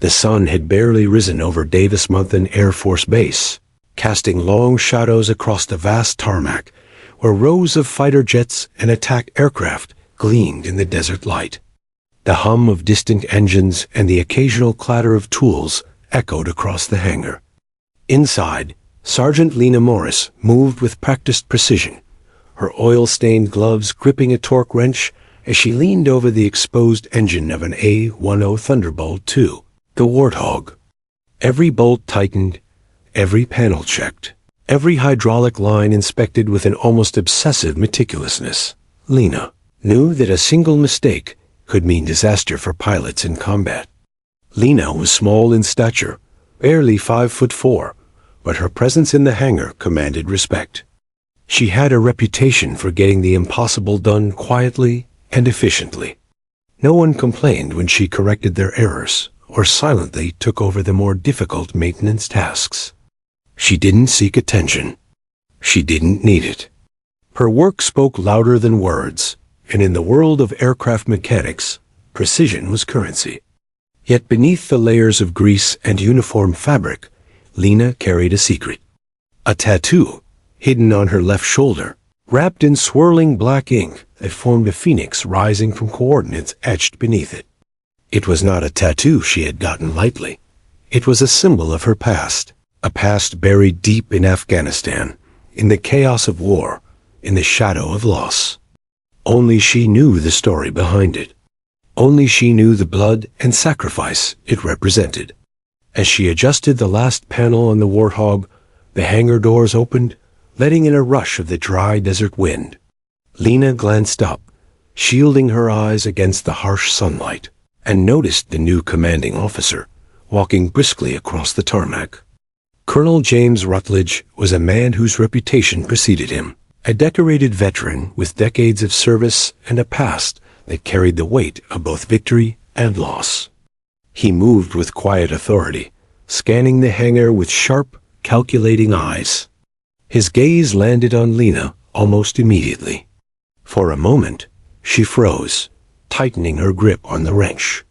The sun had barely risen over Davis-Monthan Air Force Base, casting long shadows across the vast tarmac, where rows of fighter jets and attack aircraft gleamed in the desert light. The hum of distant engines and the occasional clatter of tools echoed across the hangar. Inside, Sergeant Lena Morris moved with practiced precision, her oil-stained gloves gripping a torque wrench as she leaned over the exposed engine of an A-10 Thunderbolt II, the Warthog. Every bolt tightened, every panel checked, every hydraulic line inspected with an almost obsessive meticulousness. Lena knew that a single mistake could mean disaster for pilots in combat. Lena was small in stature, barely 5'4", but her presence in the hangar commanded respect. She had a reputation for getting the impossible done quietly and efficiently. No one complained when she corrected their errors or silently took over the more difficult maintenance tasks. She didn't seek attention. She didn't need it. Her work spoke louder than words, and in the world of aircraft mechanics, precision was currency. Yet beneath the layers of grease and uniform fabric, Lena carried a secret. A tattoo, hidden on her left shoulder, wrapped in swirling black ink that formed a phoenix rising from coordinates etched beneath it. It was not a tattoo she had gotten lightly. It was a symbol of her past, a past buried deep in Afghanistan, in the chaos of war, in the shadow of loss. Only she knew the story behind it. Only she knew the blood and sacrifice it represented. As she adjusted the last panel on the Warthog, the hangar doors opened, letting in a rush of the dry desert wind. Lena glanced up, shielding her eyes against the harsh sunlight, and noticed the new commanding officer, walking briskly across the tarmac. Colonel James Rutledge was a man whose reputation preceded him, a decorated veteran with decades of service and a past that carried the weight of both victory and loss. He moved with quiet authority, scanning the hangar with sharp, calculating eyes. His gaze landed on Lena almost immediately. For a moment, she froze, tightening her grip on the wrench.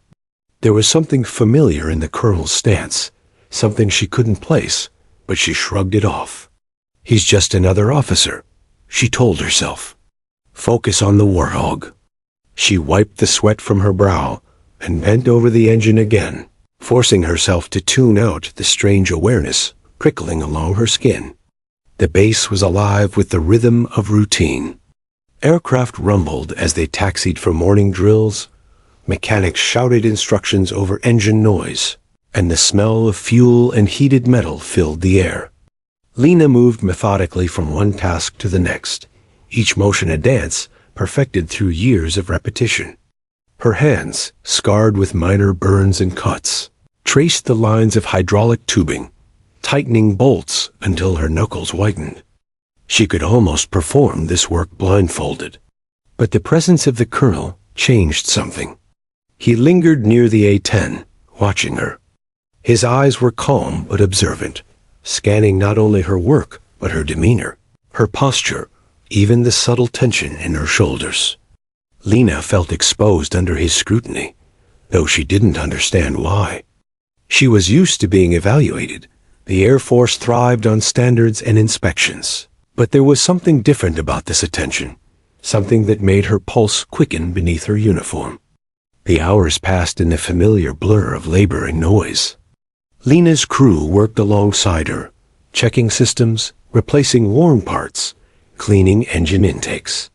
There was something familiar in the colonel's stance, something she couldn't place, but she shrugged it off. He's just another officer, she told herself. Focus on the Warthog. She wiped the sweat from her brow and bent over the engine again, forcing herself to tune out the strange awareness prickling along her skin. The base was alive with the rhythm of routine. Aircraft rumbled as they taxied for morning drills. Mechanics shouted instructions over engine noise, and the smell of fuel and heated metal filled the air. Lena moved methodically from one task to the next, each motion a dance perfected through years of repetition. Her hands, scarred with minor burns and cuts, traced the lines of hydraulic tubing, tightening bolts until her knuckles whitened. She could almost perform this work blindfolded. But the presence of the colonel changed something. He lingered near the A-10, watching her. His eyes were calm but observant, scanning not only her work, but her demeanor, her posture, even the subtle tension in her shoulders. Lena felt exposed under his scrutiny, though she didn't understand why. She was used to being evaluated. The Air Force thrived on standards and inspections. But there was something different about this attention, something that made her pulse quicken beneath her uniform. The hours passed in the familiar blur of labor and noise. Lena's crew worked alongside her, checking systems, replacing worn parts, cleaning engine intakes.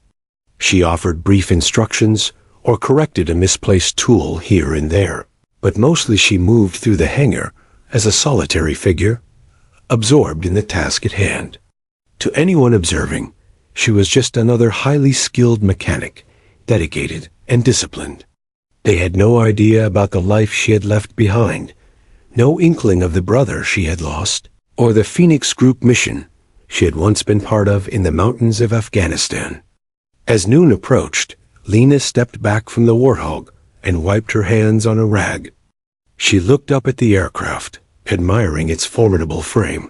She offered brief instructions or corrected a misplaced tool here and there, but mostly she moved through the hangar as a solitary figure, absorbed in the task at hand. To anyone observing, she was just another highly skilled mechanic, dedicated and disciplined. They had no idea about the life she had left behind, no inkling of the brother she had lost, or the Phoenix Group mission she had once been part of in the mountains of Afghanistan. As noon approached, Lena stepped back from the Warthog and wiped her hands on a rag. She looked up at the aircraft, admiring its formidable frame.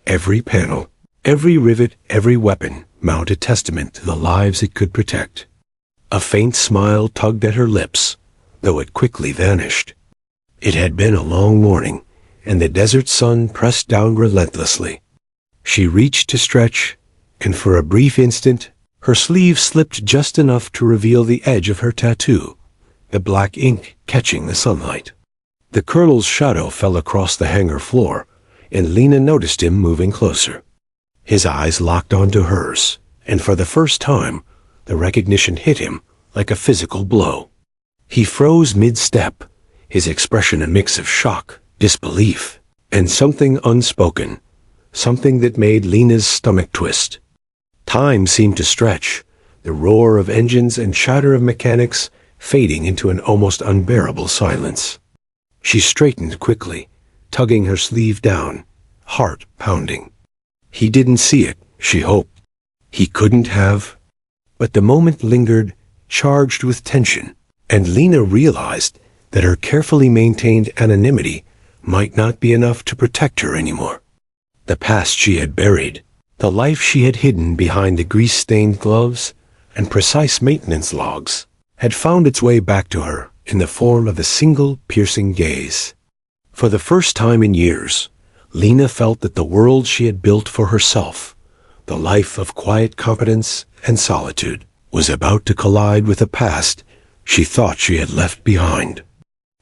Every panel, every rivet, every weapon mounted testament to the lives it could protect. A faint smile tugged at her lips, though it quickly vanished. It had been a long morning, and the desert sun pressed down relentlessly. She reached to stretch, and for a brief instant, her sleeve slipped just enough to reveal the edge of her tattoo, the black ink catching the sunlight. The colonel's shadow fell across the hangar floor, and Lena noticed him moving closer. His eyes locked onto hers, and for the first time, the recognition hit him like a physical blow. He froze mid-step, his expression a mix of shock, disbelief, and something unspoken, something that made Lena's stomach twist. Time seemed to stretch, the roar of engines and chatter of mechanics fading into an almost unbearable silence. She straightened quickly, tugging her sleeve down, heart pounding. He didn't see it, she hoped. He couldn't have. But the moment lingered, charged with tension, and Lena realized that her carefully maintained anonymity might not be enough to protect her anymore. The past she had buried, the life she had hidden behind the grease-stained gloves and precise maintenance logs, had found its way back to her in the form of a single piercing gaze. For the first time in years, Lena felt that the world she had built for herself, the life of quiet competence and solitude, was about to collide with a past she thought she had left behind.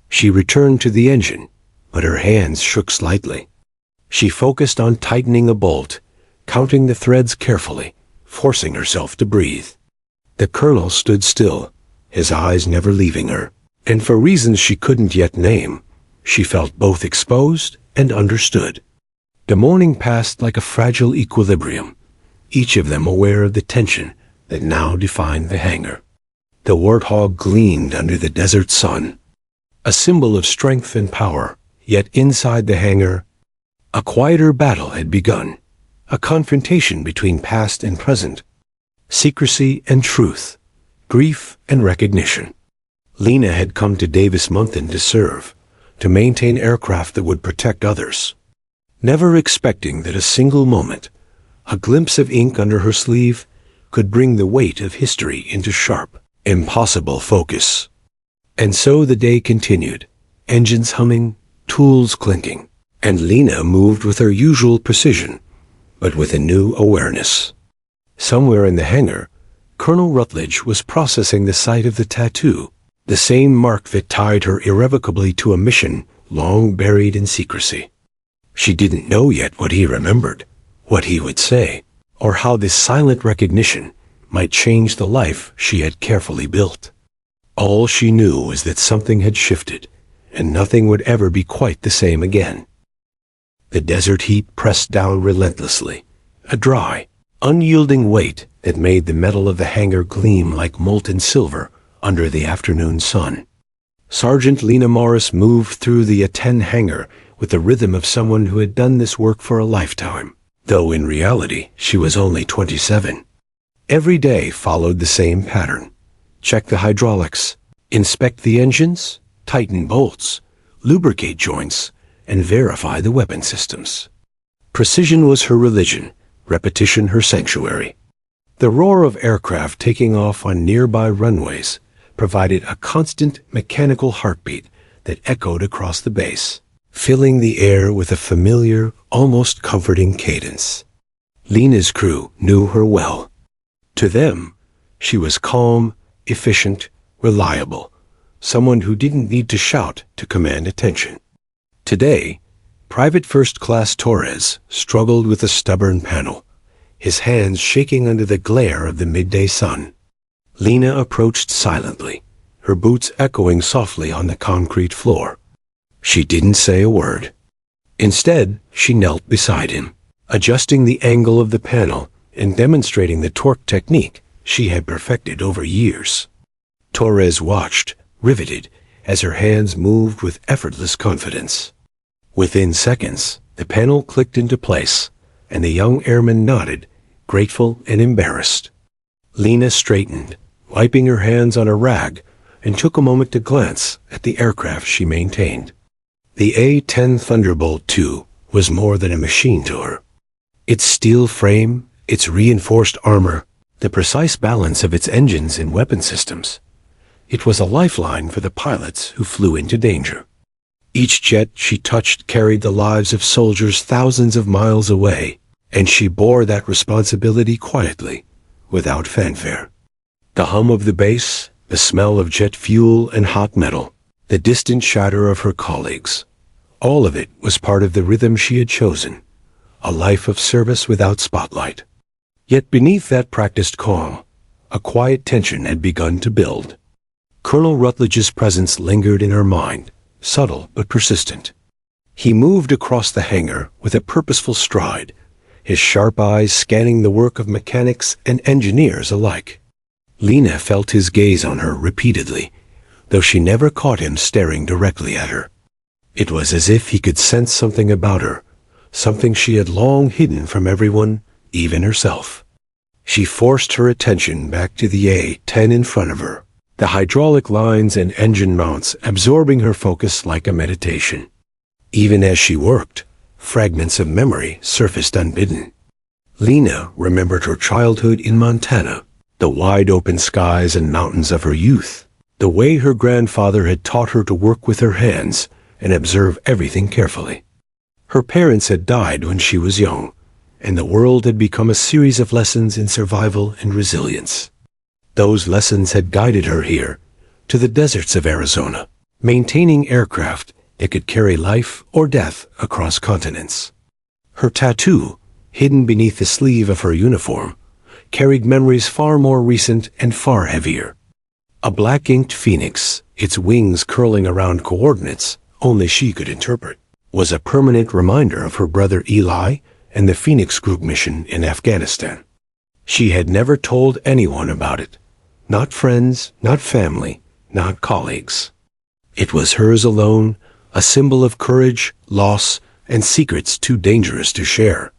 She returned to the engine, but her hands shook slightly. She focused on tightening a bolt, counting the threads carefully, forcing herself to breathe. The colonel stood still, his eyes never leaving her, and for reasons she couldn't yet name, she felt both exposed and understood. The morning passed like a fragile equilibrium, each of them aware of the tension that now defined the hangar. The Warthog gleamed under the desert sun, a symbol of strength and power, yet inside the hangar, a quieter battle had begun, a confrontation between past and present, secrecy and truth, grief and recognition. Lena had come to Davis-Monthan to serve, to maintain aircraft that would protect others, never expecting that a single moment, a glimpse of ink under her sleeve, could bring the weight of history into sharp, impossible focus. And so the day continued, engines humming, tools clinking, and Lena moved with her usual precision, but with a new awareness. Somewhere in the hangar, Colonel Rutledge was processing the site of the tattoo, the same mark that tied her irrevocably to a mission long buried in secrecy. She didn't know yet what he remembered, what he would say, or how this silent recognition might change the life she had carefully built. All she knew was that something had shifted, and nothing would ever be quite the same again. The desert heat pressed down relentlessly, a dry, unyielding weight that made the metal of the hangar gleam like molten silver under the afternoon sun. Sergeant Lena Morris moved through the A-10 hangar with the rhythm of someone who had done this work for a lifetime, though in reality she was only 27. Every day followed the same pattern. Check the hydraulics, inspect the engines, tighten bolts, lubricate joints, and verify the weapon systems. Precision was her religion, repetition her sanctuary. The roar of aircraft taking off on nearby runways provided a constant mechanical heartbeat that echoed across the base, filling the air with a familiar, almost comforting cadence. Lena's crew knew her well. To them, she was calm, efficient, reliable, someone who didn't need to shout to command attention. Today, Private First Class Torres struggled with a stubborn panel, his hands shaking under the glare of the midday sun. Lena approached silently, her boots echoing softly on the concrete floor. She didn't say a word. Instead, she knelt beside him, adjusting the angle of the panel and demonstrating the torque technique she had perfected over years. Torres watched, riveted, as her hands moved with effortless confidence. Within seconds, the panel clicked into place, and the young airman nodded, grateful and embarrassed. Lena straightened, wiping her hands on a rag, and took a moment to glance at the aircraft she maintained. The A-10 Thunderbolt II was more than a machine to her. Its steel frame, its reinforced armor, the precise balance of its engines and weapon systems. It was a lifeline for the pilots who flew into danger. Each jet she touched carried the lives of soldiers thousands of miles away, and she bore that responsibility quietly, without fanfare. The hum of the base, the smell of jet fuel and hot metal, the distant chatter of her colleagues, all of it was part of the rhythm she had chosen, a life of service without spotlight. Yet beneath that practiced calm, a quiet tension had begun to build. Colonel Rutledge's presence lingered in her mind, subtle but persistent. He moved across the hangar with a purposeful stride, his sharp eyes scanning the work of mechanics and engineers alike. Lena felt his gaze on her repeatedly, though she never caught him staring directly at her. It was as if he could sense something about her, something she had long hidden from everyone, even herself. She forced her attention back to the A-10 in front of her, the hydraulic lines and engine mounts absorbing her focus like a meditation. Even as she worked, fragments of memory surfaced unbidden. Lena remembered her childhood in Montana, the wide-open skies and mountains of her youth, the way her grandfather had taught her to work with her hands and observe everything carefully. Her parents had died when she was young, and the world had become a series of lessons in survival and resilience. Those lessons had guided her here, to the deserts of Arizona, maintaining aircraft that could carry life or death across continents. Her tattoo, hidden beneath the sleeve of her uniform, carried memories far more recent and far heavier. A black-inked phoenix, its wings curling around coordinates only she could interpret, was a permanent reminder of her brother Eli and the Phoenix Group mission in Afghanistan. She had never told anyone about it, not friends, not family, not colleagues. It was hers alone, a symbol of courage, loss, and secrets too dangerous to share.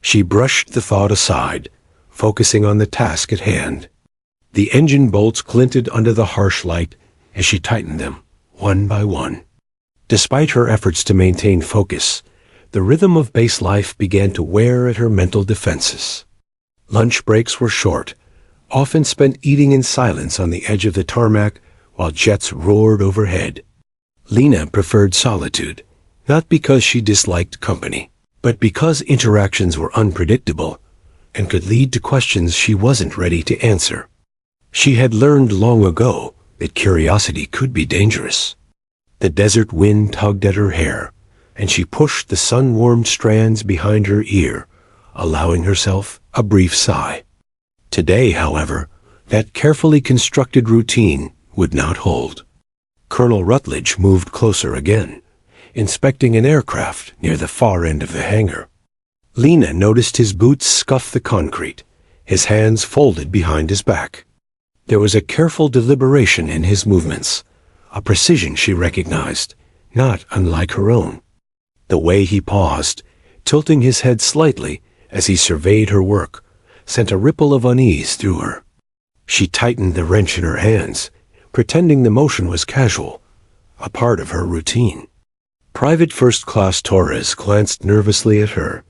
She brushed the thought aside, focusing on the task at hand. The engine bolts glinted under the harsh light as she tightened them, one by one. Despite her efforts to maintain focus, the rhythm of base life began to wear at her mental defenses. Lunch breaks were short, often spent eating in silence on the edge of the tarmac while jets roared overhead. Lena preferred solitude, not because she disliked company, but because interactions were unpredictable and could lead to questions she wasn't ready to answer. She had learned long ago that curiosity could be dangerous. The desert wind tugged at her hair, and she pushed the sun-warmed strands behind her ear, allowing herself a brief sigh. Today, however, that carefully constructed routine would not hold. Colonel Rutledge moved closer again, inspecting an aircraft near the far end of the hangar. Lena noticed his boots scuff the concrete, his hands folded behind his back. There was a careful deliberation in his movements, a precision she recognized, not unlike her own. The way he paused, tilting his head slightly as he surveyed her work, sent a ripple of unease through her. She tightened the wrench in her hands, pretending the motion was casual, a part of her routine. Private First Class Torres glanced nervously at her,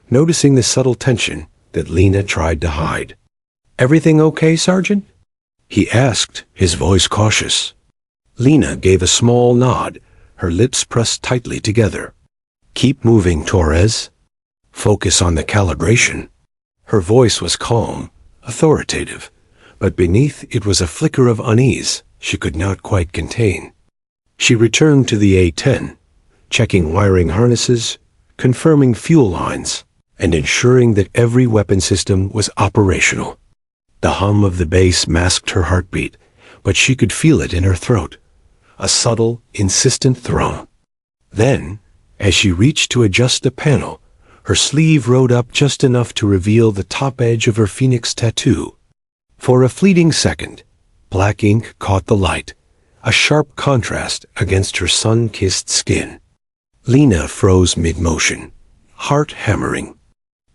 noticing the subtle tension that Lena tried to hide. "Everything okay, Sergeant?" he asked, his voice cautious. Lena gave a small nod, her lips pressed tightly together. "Keep moving, Torres. Focus on the calibration." Her voice was calm, authoritative, but beneath it was a flicker of unease she could not quite contain. She returned to the A-10, checking wiring harnesses, confirming fuel lines, and ensuring that every weapon system was operational. The hum of the base masked her heartbeat, but she could feel it in her throat, a subtle, insistent thrum. Then, as she reached to adjust the panel, her sleeve rode up just enough to reveal the top edge of her Phoenix tattoo. For a fleeting second, black ink caught the light, a sharp contrast against her sun-kissed skin. Lena froze mid-motion, heart hammering.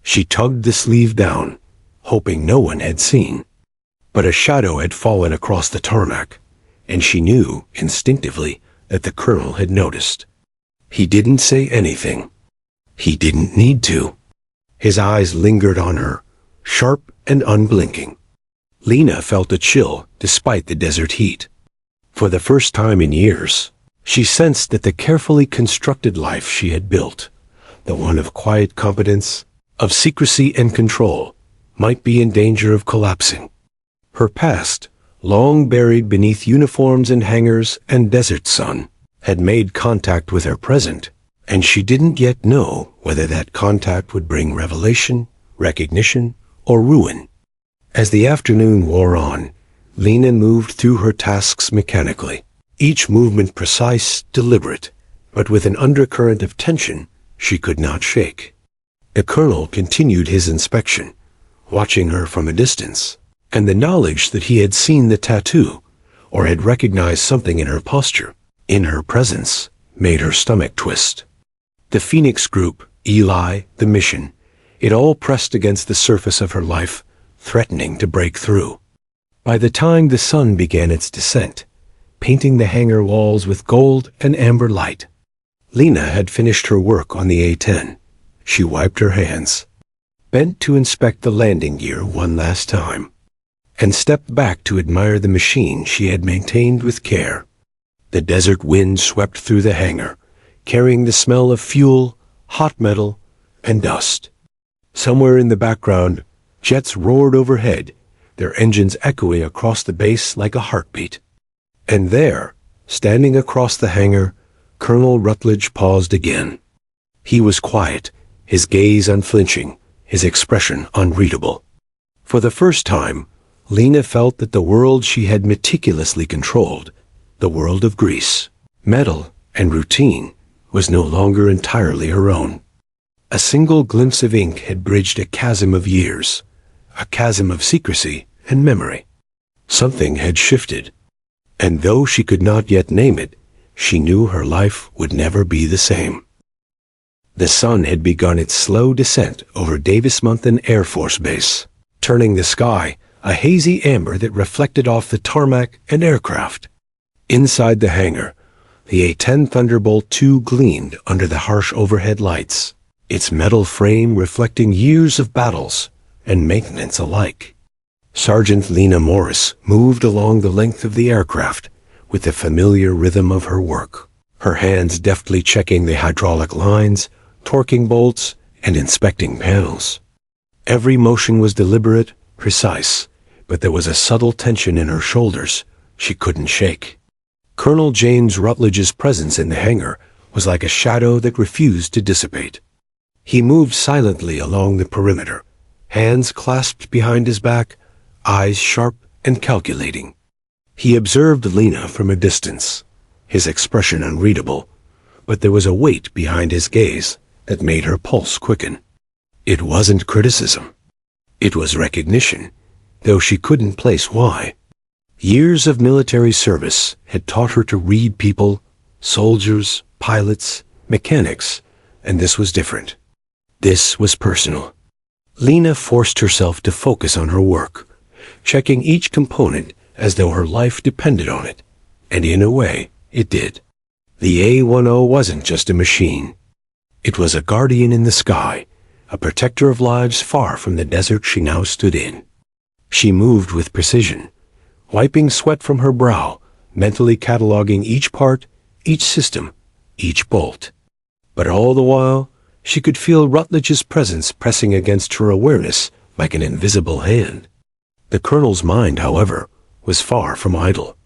She tugged the sleeve down, hoping no one had seen. But a shadow had fallen across the tarmac, and she knew, instinctively, that the colonel had noticed. He didn't say anything. He didn't need to. His eyes lingered on her, sharp and unblinking. Lena felt a chill despite the desert heat. For the first time in years, She sensed that the carefully constructed life she had built, the one of quiet competence, of secrecy and control, might be in danger of collapsing. Her past, long buried beneath uniforms and hangars and desert sun, had made contact with her present, and she didn't yet know whether that contact would bring revelation, recognition, or ruin. As the afternoon wore on, Lena moved through her tasks mechanically, each movement precise, deliberate, but with an undercurrent of tension she could not shake. The colonel continued his inspection, watching her from a distance, and the knowledge that he had seen the tattoo, or had recognized something in her posture, in her presence, made her stomach twist. The Phoenix Group, Eli, the mission, it all pressed against the surface of her life, threatening to break through. By the time the sun began its descent, painting the hangar walls with gold and amber light, Lena had finished her work on the A-10. She wiped her hands, bent to inspect the landing gear one last time, and stepped back to admire the machine she had maintained with care. The desert wind swept through the hangar, carrying the smell of fuel, hot metal, and dust. Somewhere in the background, jets roared overhead, their engines echoing across the base like a heartbeat. And there, standing across the hangar, Colonel Rutledge paused again. He was quiet, his gaze unflinching, his expression unreadable. For the first time, Lena felt that the world she had meticulously controlled, the world of grease, metal, and routine, was no longer entirely her own. A single glimpse of ink had bridged a chasm of years, a chasm of secrecy and memory. Something had shifted, and though she could not yet name it, she knew her life would never be the same. The sun had begun its slow descent over Davis-Monthan Air Force Base, turning the sky a hazy amber that reflected off the tarmac and aircraft. Inside the hangar, the A-10 Thunderbolt II gleamed under the harsh overhead lights, its metal frame reflecting years of battles and maintenance alike. Sergeant Lena Morris moved along the length of the aircraft with the familiar rhythm of her work, her hands deftly checking the hydraulic lines, torquing bolts, and inspecting panels. Every motion was deliberate, precise, but there was a subtle tension in her shoulders she couldn't shake. Colonel James Rutledge's presence in the hangar was like a shadow that refused to dissipate. He moved silently along the perimeter, hands clasped behind his back, eyes sharp and calculating. He observed Lena from a distance, his expression unreadable, but there was a weight behind his gaze that made her pulse quicken. It wasn't criticism. It was recognition, though she couldn't place why. Years of military service had taught her to read people, soldiers, pilots, mechanics, and this was different. This was personal. Lena forced herself to focus on her work, checking each component as though her life depended on it, and in a way, it did. The A-10 wasn't just a machine. It was a guardian in the sky, a protector of lives far from the desert she now stood in. She moved with precision, wiping sweat from her brow, mentally cataloging each part, each system, each bolt. But all the while, she could feel Rutledge's presence pressing against her awareness like an invisible hand. The colonel's mind, however, was far from idle.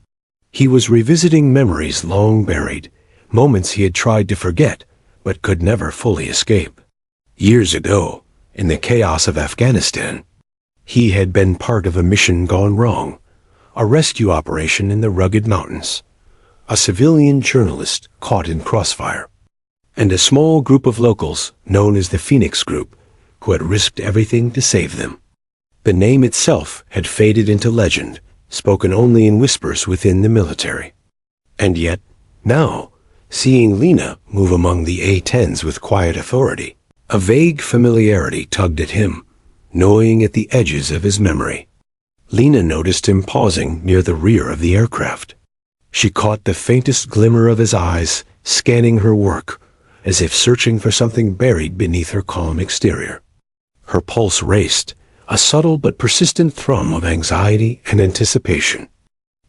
He was revisiting memories long buried, moments he had tried to forget, but could never fully escape. Years ago, in the chaos of Afghanistan, he had been part of a mission gone wrong, a rescue operation in the rugged mountains, a civilian journalist caught in crossfire, and a small group of locals known as the Phoenix Group who had risked everything to save them. The name itself had faded into legend, spoken only in whispers within the military. And yet, now, seeing Lena move among the A-10s with quiet authority, a vague familiarity tugged at him, gnawing at the edges of his memory. Lena noticed him pausing near the rear of the aircraft. She caught the faintest glimmer of his eyes, scanning her work, as if searching for something buried beneath her calm exterior. Her pulse raced, a subtle but persistent thrum of anxiety and anticipation.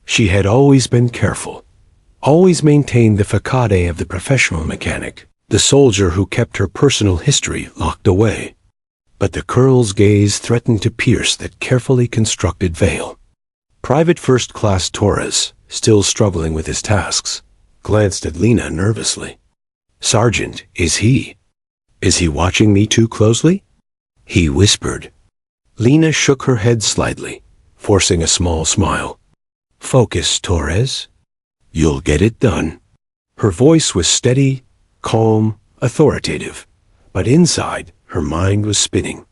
She had always been careful, always maintained the facade of the professional mechanic, the soldier who kept her personal history locked away. But the colonel's gaze threatened to pierce that carefully constructed veil. Private First Class Torres, still struggling with his tasks, glanced at Lena nervously. "Sergeant, is he watching me too closely?" he whispered. Lena shook her head slightly, forcing a small smile. "Focus, Torres. You'll get it done." Her voice was steady, calm, authoritative, but inside, her mind was spinning.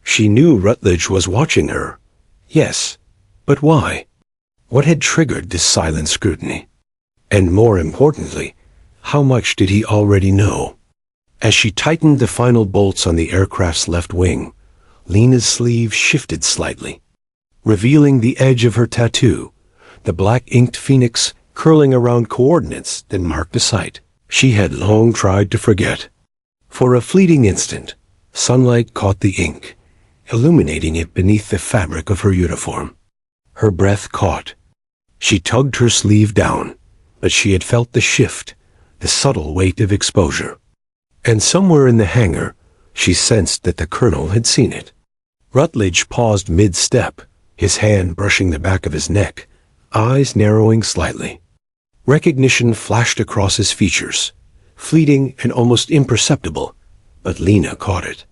She knew Rutledge was watching her. Yes, but why? What had triggered this silent scrutiny? And more importantly, how much did he already know? As she tightened the final bolts on the aircraft's left wing, Lena's sleeve shifted slightly, revealing the edge of her tattoo, the black-inked phoenix curling around coordinates that marked the site she had long tried to forget. For a fleeting instant, sunlight caught the ink, illuminating it beneath the fabric of her uniform. Her breath caught. She tugged her sleeve down, but she had felt the shift, the subtle weight of exposure. And somewhere in the hangar, she sensed that the colonel had seen it. Rutledge paused mid-step, his hand brushing the back of his neck, eyes narrowing slightly. Recognition flashed across his features, fleeting and almost imperceptible, but Lena caught it.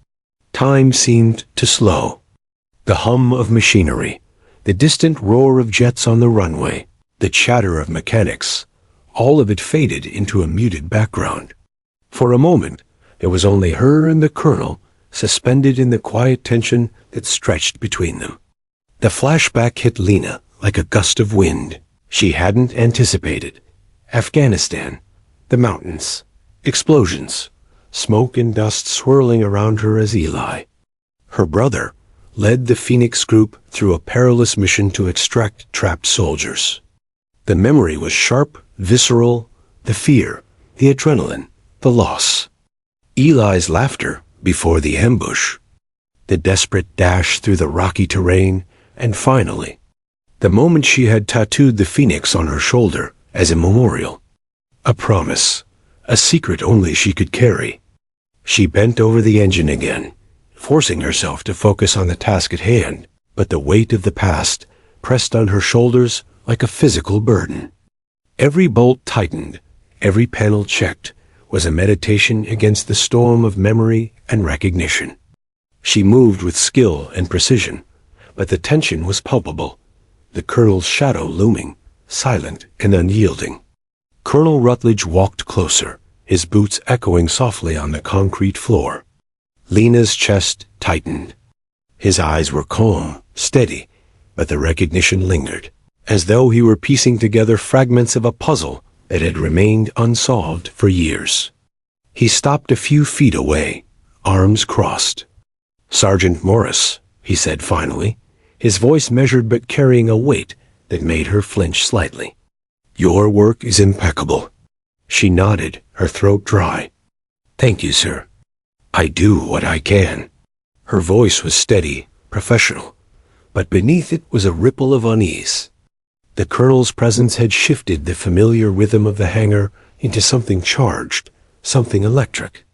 Time seemed to slow. The hum of machinery, the distant roar of jets on the runway, the chatter of mechanics, all of it faded into a muted background. For a moment, it was only her and the colonel, suspended in the quiet tension that stretched between them. The flashback hit Lena like a gust of wind she hadn't anticipated. Afghanistan, the mountains, explosions, smoke and dust swirling around her as Eli, her brother, led the Phoenix group through a perilous mission to extract trapped soldiers. The memory was sharp, visceral, the fear, the adrenaline, the loss. Eli's laughter before the ambush, the desperate dash through the rocky terrain, and finally, the moment she had tattooed the phoenix on her shoulder as a memorial. A promise, a secret only she could carry. She bent over the engine again, forcing herself to focus on the task at hand, but the weight of the past pressed on her shoulders like a physical burden. Every bolt tightened, every panel checked, was a meditation against the storm of memory and recognition. She moved with skill and precision, but the tension was palpable, the colonel's shadow looming, silent and unyielding. Colonel Rutledge walked closer, his boots echoing softly on the concrete floor. Lena's chest tightened. His eyes were calm, steady, but the recognition lingered, as though he were piecing together fragments of a puzzle that had remained unsolved for years. He stopped a few feet away, arms crossed. "Sergeant Morris," he said finally, his voice measured but carrying a weight that made her flinch slightly. "Your work is impeccable." She nodded, her throat dry. "Thank you, sir. I do what I can." Her voice was steady, professional, but beneath it was a ripple of unease. The colonel's presence had shifted the familiar rhythm of the hangar into something charged, something electric.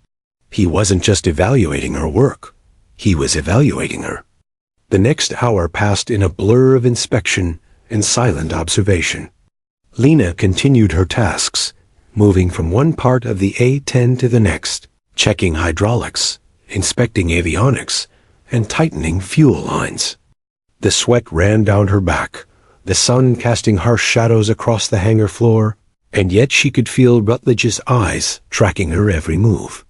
He wasn't just evaluating her work. He was evaluating her. The next hour passed in a blur of inspection and silent observation. Lena continued her tasks, moving from one part of the A-10 to the next, checking hydraulics, inspecting avionics, and tightening fuel lines. The sweat ran down her back, the sun casting harsh shadows across the hangar floor, and yet she could feel Rutledge's eyes tracking her every move.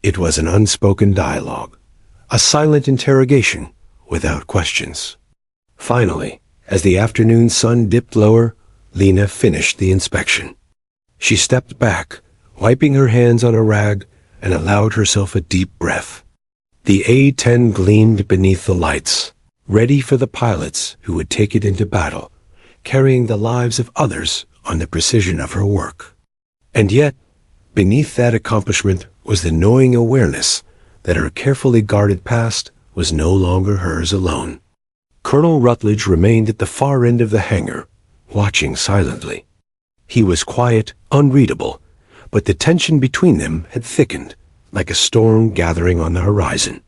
It was an unspoken dialogue, a silent interrogation without questions. Finally, as the afternoon sun dipped lower, Lena finished the inspection. She stepped back, wiping her hands on a rag, and allowed herself a deep breath. The A-10 gleamed beneath the lights, ready for the pilots who would take it into battle, carrying the lives of others on the precision of her work. And yet, beneath that accomplishment was the gnawing awareness that her carefully guarded past was no longer hers alone. Colonel Rutledge remained at the far end of the hangar, watching silently. He was quiet, unreadable, but the tension between them had thickened, like a storm gathering on the horizon.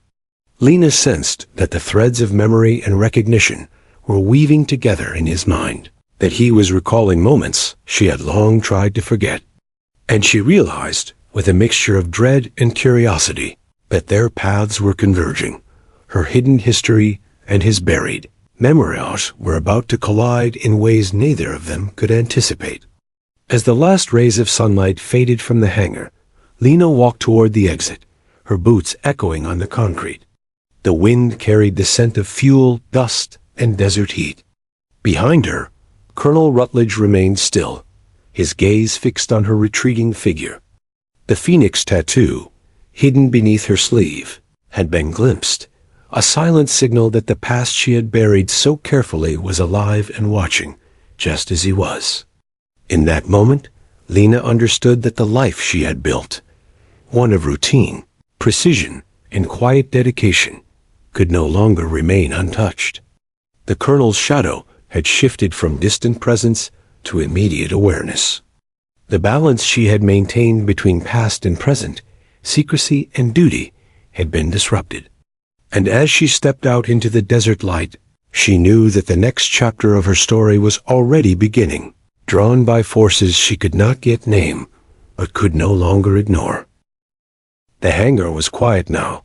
Lena sensed that the threads of memory and recognition were weaving together in his mind, that he was recalling moments she had long tried to forget. And she realized, with a mixture of dread and curiosity, that their paths were converging. Her hidden history and his buried memoirs were about to collide in ways neither of them could anticipate. As the last rays of sunlight faded from the hangar, Lena walked toward the exit, her boots echoing on the concrete. The wind carried the scent of fuel, dust, and desert heat. Behind her, Colonel Rutledge remained still, his gaze fixed on her retreating figure. The phoenix tattoo, hidden beneath her sleeve, had been glimpsed, a silent signal that the past she had buried so carefully was alive and watching, just as he was. In that moment, Lena understood that the life she had built, one of routine, precision, and quiet dedication, could no longer remain untouched. The colonel's shadow had shifted from distant presence to immediate awareness. The balance she had maintained between past and present, secrecy and duty, had been disrupted. And as she stepped out into the desert light, she knew that the next chapter of her story was already beginning, drawn by forces she could not yet name, but could no longer ignore. The hangar was quiet now,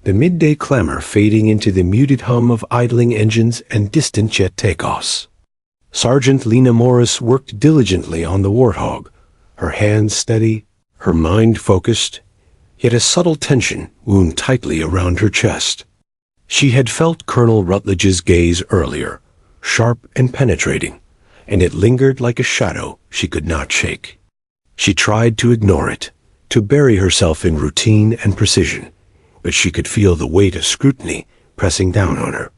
the midday clamor fading into the muted hum of idling engines and distant jet takeoffs. Sergeant Lena Morris worked diligently on the Warthog, her hands steady, her mind focused, yet a subtle tension wound tightly around her chest. She had felt Colonel Rutledge's gaze earlier, sharp and penetrating, and it lingered like a shadow she could not shake. She tried to ignore it, to bury herself in routine and precision, but she could feel the weight of scrutiny pressing down on her.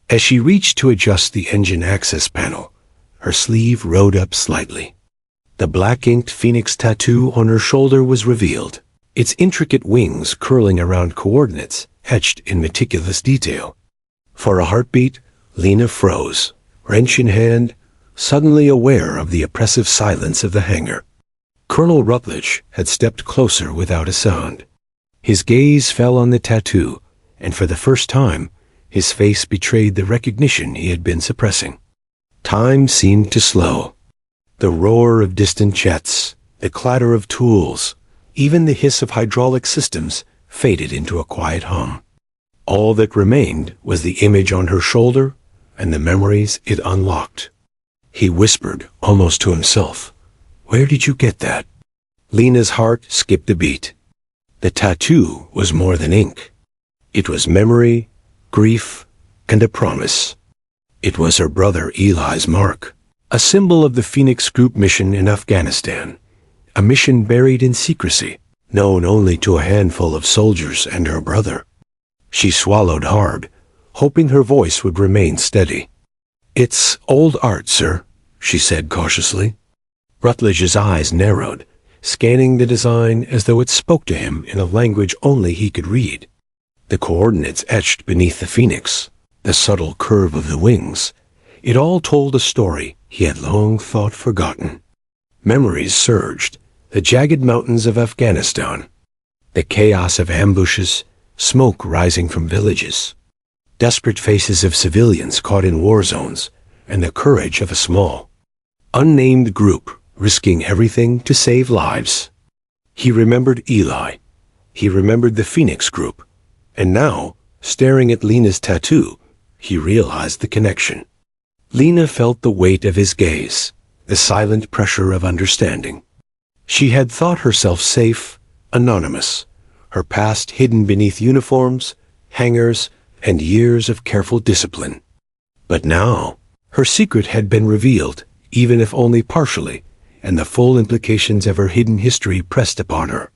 As she reached to adjust the engine access panel, her sleeve rode up slightly. The black-inked phoenix tattoo on her shoulder was revealed, its intricate wings curling around coordinates etched in meticulous detail. For a heartbeat, Lena froze, wrench in hand, suddenly aware of the oppressive silence of the hangar. Colonel Rutledge had stepped closer without a sound. His gaze fell on the tattoo, and for the first time, his face betrayed the recognition he had been suppressing. Time seemed to slow. The roar of distant jets, the clatter of tools, even the hiss of hydraulic systems faded into a quiet hum. All that remained was the image on her shoulder and the memories it unlocked. He whispered, almost to himself, "Where did you get that?" Lena's heart skipped a beat. The tattoo was more than ink. It was memory, grief, and a promise. It was her brother Eli's mark, a symbol of the Phoenix Group mission in Afghanistan, a mission buried in secrecy, known only to a handful of soldiers and her brother. She swallowed hard, hoping her voice would remain steady. "It's old art, sir," she said cautiously. Rutledge's eyes narrowed, scanning the design as though it spoke to him in a language only he could read. The coordinates etched beneath the phoenix, the subtle curve of the wings, it all told a story he had long thought forgotten. Memories surged, the jagged mountains of Afghanistan, the chaos of ambushes, smoke rising from villages, desperate faces of civilians caught in war zones, and the courage of a small, unnamed group risking everything to save lives. He remembered Eli. He remembered the Phoenix Group. And now, staring at Lena's tattoo, he realized the connection. Lena felt the weight of his gaze, the silent pressure of understanding. She had thought herself safe, anonymous, her past hidden beneath uniforms, hangars, and years of careful discipline. But now, her secret had been revealed, even if only partially, and the full implications of her hidden history pressed upon her.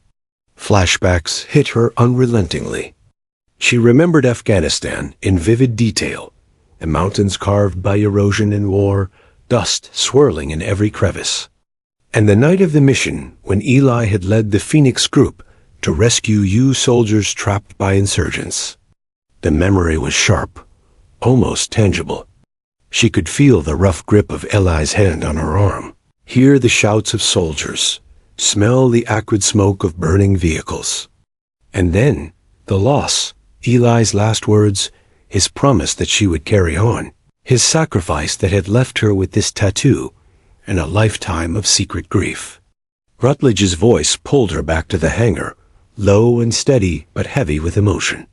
Flashbacks hit her unrelentingly. She remembered Afghanistan in vivid detail, the mountains carved by erosion and war, dust swirling in every crevice. And the night of the mission when Eli had led the Phoenix Group to rescue U soldiers trapped by insurgents. The memory was sharp, almost tangible. She could feel the rough grip of Eli's hand on her arm, hear the shouts of soldiers, smell the acrid smoke of burning vehicles. And then, the loss, Eli's last words, his promise that she would carry on, his sacrifice that had left her with this tattoo and a lifetime of secret grief. Rutledge's voice pulled her back to the hangar, low and steady but heavy with emotion.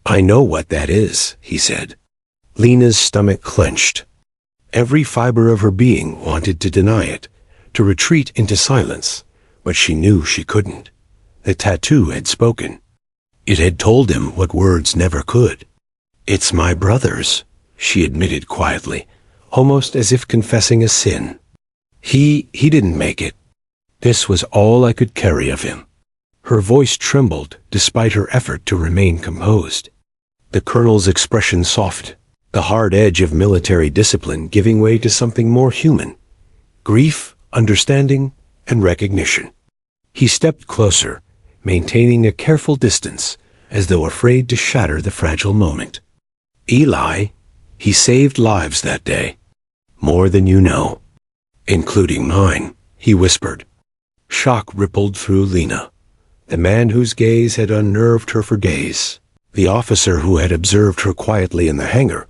"I know what that is," he said. Lena's stomach clenched. Every fiber of her being wanted to deny it, to retreat into silence, but she knew she couldn't. The tattoo had spoken. It had told him what words never could. "It's my brother's," she admitted quietly, almost as if confessing a sin. He didn't make it. This was all I could carry of him." Her voice trembled despite her effort to remain composed. The colonel's expression softened, the hard edge of military discipline giving way to something more human. Grief, understanding, and recognition. He stepped closer, maintaining a careful distance, as though afraid to shatter the fragile moment. "Eli, he saved lives that day. More than you know. Including mine," he whispered. Shock rippled through Lena. The man whose gaze had unnerved her for days, the officer who had observed her quietly in the hangar,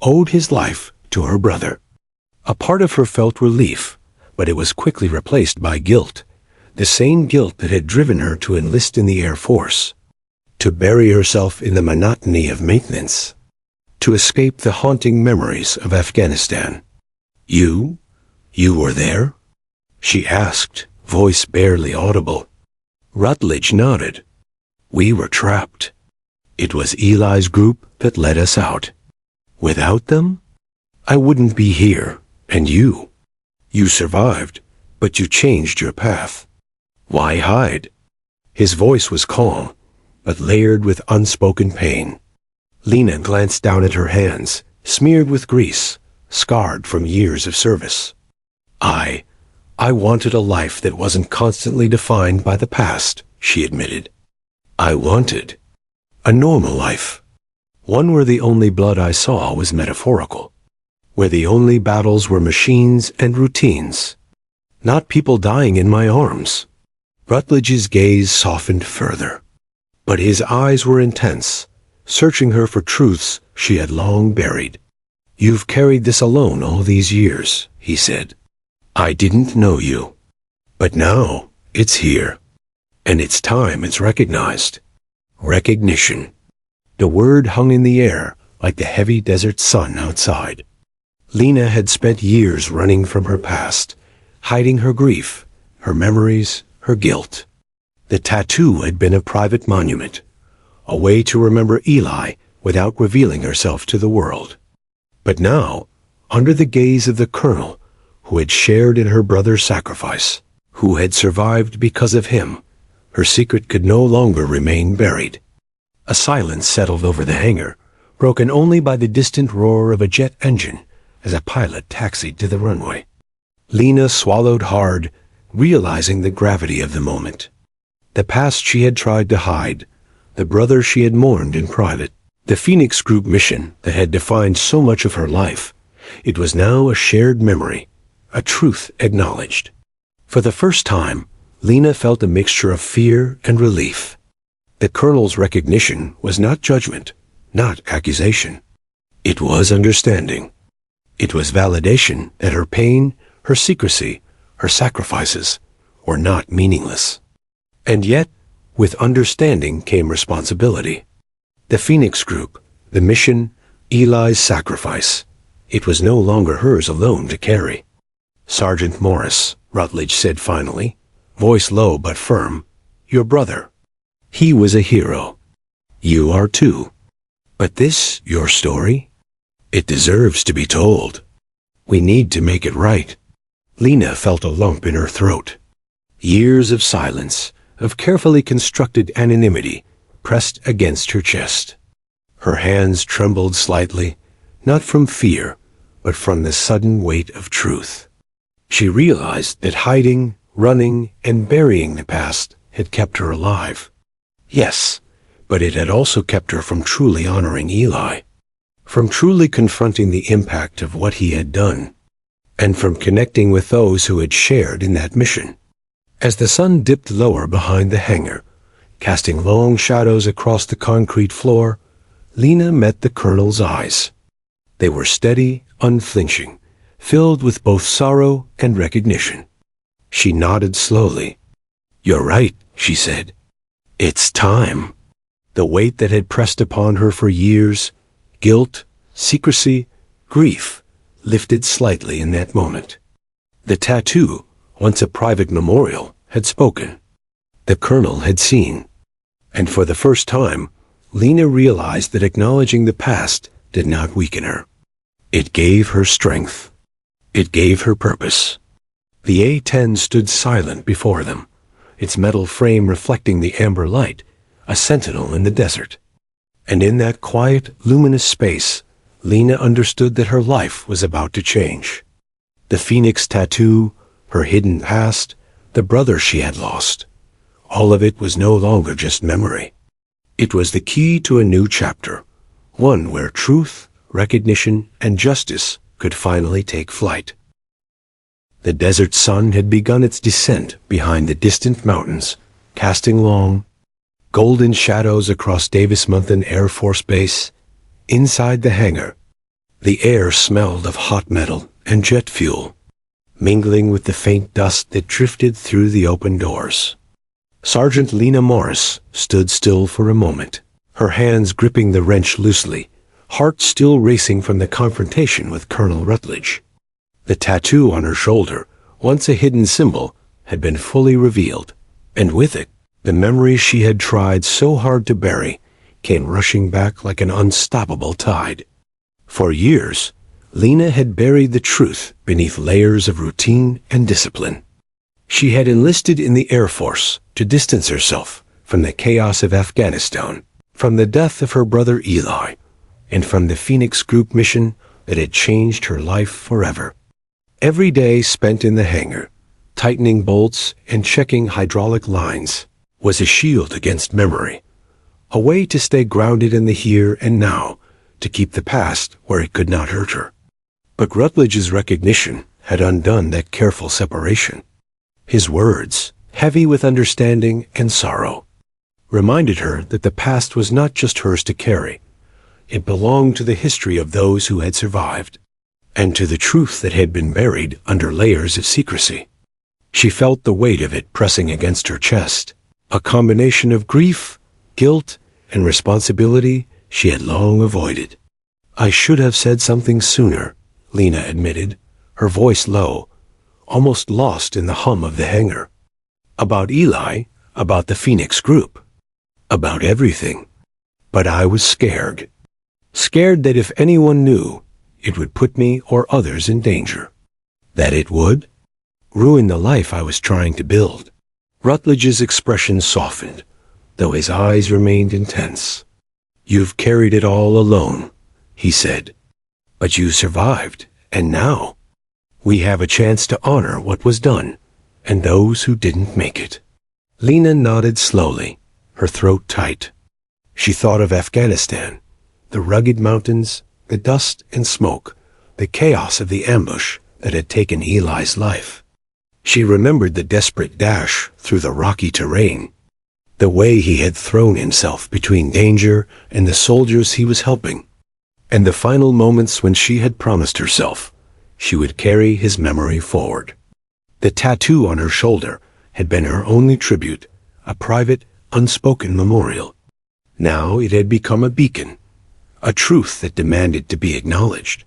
owed his life to her brother. A part of her felt relief, but it was quickly replaced by guilt, the same guilt that had driven her to enlist in the Air Force, to bury herself in the monotony of maintenance, to escape the haunting memories of Afghanistan. You were there?" she asked, voice barely audible. Rutledge nodded. "We were trapped. It was Eli's group that led us out. Without them, I wouldn't be here, and you. You survived, but you changed your path. Why hide?" His voice was calm, but layered with unspoken pain. Lena glanced down at her hands, smeared with grease, scarred from years of service. I wanted a life that wasn't constantly defined by the past," she admitted. "I wanted a normal life. One where the only blood I saw was metaphorical. Where the only battles were machines and routines. Not people dying in my arms." Rutledge's gaze softened further. But his eyes were intense, searching her for truths she had long buried. "You've carried this alone all these years," he said. "I didn't know you. But now, it's here. And it's time it's recognized. Recognition." The word hung in the air like the heavy desert sun outside. Lena had spent years running from her past, hiding her grief, her memories, her guilt. The tattoo had been a private monument, a way to remember Eli without revealing herself to the world. But now, under the gaze of the colonel, who had shared in her brother's sacrifice, who had survived because of him, her secret could no longer remain buried. A silence settled over the hangar, broken only by the distant roar of a jet engine as a pilot taxied to the runway. Lena swallowed hard, realizing the gravity of the moment. The past she had tried to hide, the brother she had mourned in private, the Phoenix Group mission that had defined so much of her life, it was now a shared memory, a truth acknowledged. For the first time, Lena felt a mixture of fear and relief. The colonel's recognition was not judgment, not accusation. It was understanding. It was validation that her pain, her secrecy, her sacrifices were not meaningless. And yet, with understanding came responsibility. The Phoenix Group, the mission, Eli's sacrifice, it was no longer hers alone to carry. "Sergeant Morris," Rutledge said finally, voice low but firm, "your brother. He was a hero. You are too. But this, your story, it deserves to be told. We need to make it right." Lena felt a lump in her throat. Years of silence, of carefully constructed anonymity, pressed against her chest. Her hands trembled slightly, not from fear, but from the sudden weight of truth. She realized that hiding, running, and burying the past had kept her alive. Yes, but it had also kept her from truly honoring Eli, from truly confronting the impact of what he had done. and from connecting with those who had shared in that mission. As the sun dipped lower behind the hangar, casting long shadows across the concrete floor, Lena met the colonel's eyes. They were steady, unflinching, filled with both sorrow and recognition. She nodded slowly. "You're right," she said. "It's time." The weight that had pressed upon her for years, guilt, secrecy, grief, lifted slightly in that moment. The tattoo, once a private memorial, had spoken. The colonel had seen. And for the first time, Lena realized that acknowledging the past did not weaken her. It gave her strength. It gave her purpose. The A-10 stood silent before them, its metal frame reflecting the amber light, a sentinel in the desert. And in that quiet, luminous space, Lena understood that her life was about to change. The phoenix tattoo, her hidden past, the brother she had lost, all of it was no longer just memory. It was the key to a new chapter, one where truth, recognition, and justice could finally take flight. The desert sun had begun its descent behind the distant mountains, casting long, golden shadows across Davis-Monthan Air Force Base. Inside the hangar, the air smelled of hot metal and jet fuel, mingling with the faint dust that drifted through the open doors. Sergeant Lena Morris stood still for a moment, her hands gripping the wrench loosely, heart still racing from the confrontation with Colonel Rutledge. The tattoo on her shoulder, once a hidden symbol, had been fully revealed, and with it, the memories she had tried so hard to bury came rushing back like an unstoppable tide. For years, Lena had buried the truth beneath layers of routine and discipline. She had enlisted in the Air Force to distance herself from the chaos of Afghanistan, from the death of her brother Eli, and from the Phoenix Group mission that had changed her life forever. Every day spent in the hangar, tightening bolts and checking hydraulic lines, was a shield against memory, a way to stay grounded in the here and now, to keep the past where it could not hurt her. But Rutledge's recognition had undone that careful separation. His words, heavy with understanding and sorrow, reminded her that the past was not just hers to carry. It belonged to the history of those who had survived, and to the truth that had been buried under layers of secrecy. She felt the weight of it pressing against her chest, a combination of grief, guilt, and responsibility she had long avoided. "I should have said something sooner," Lena admitted, her voice low, almost lost in the hum of the hangar. "About Eli, about the Phoenix Group, about everything. But I was scared. Scared that if anyone knew, it would put me or others in danger. That it would ruin the life I was trying to build." Rutledge's expression softened, though his eyes remained intense. "You've carried it all alone," he said. "But you survived, and now we have a chance to honor what was done, and those who didn't make it." Lena nodded slowly, her throat tight. She thought of Afghanistan, the rugged mountains, the dust and smoke, the chaos of the ambush that had taken Eli's life. She remembered the desperate dash through the rocky terrain, the way he had thrown himself between danger and the soldiers he was helping, and the final moments when she had promised herself she would carry his memory forward. The tattoo on her shoulder had been her only tribute, a private, unspoken memorial. Now it had become a beacon, a truth that demanded to be acknowledged.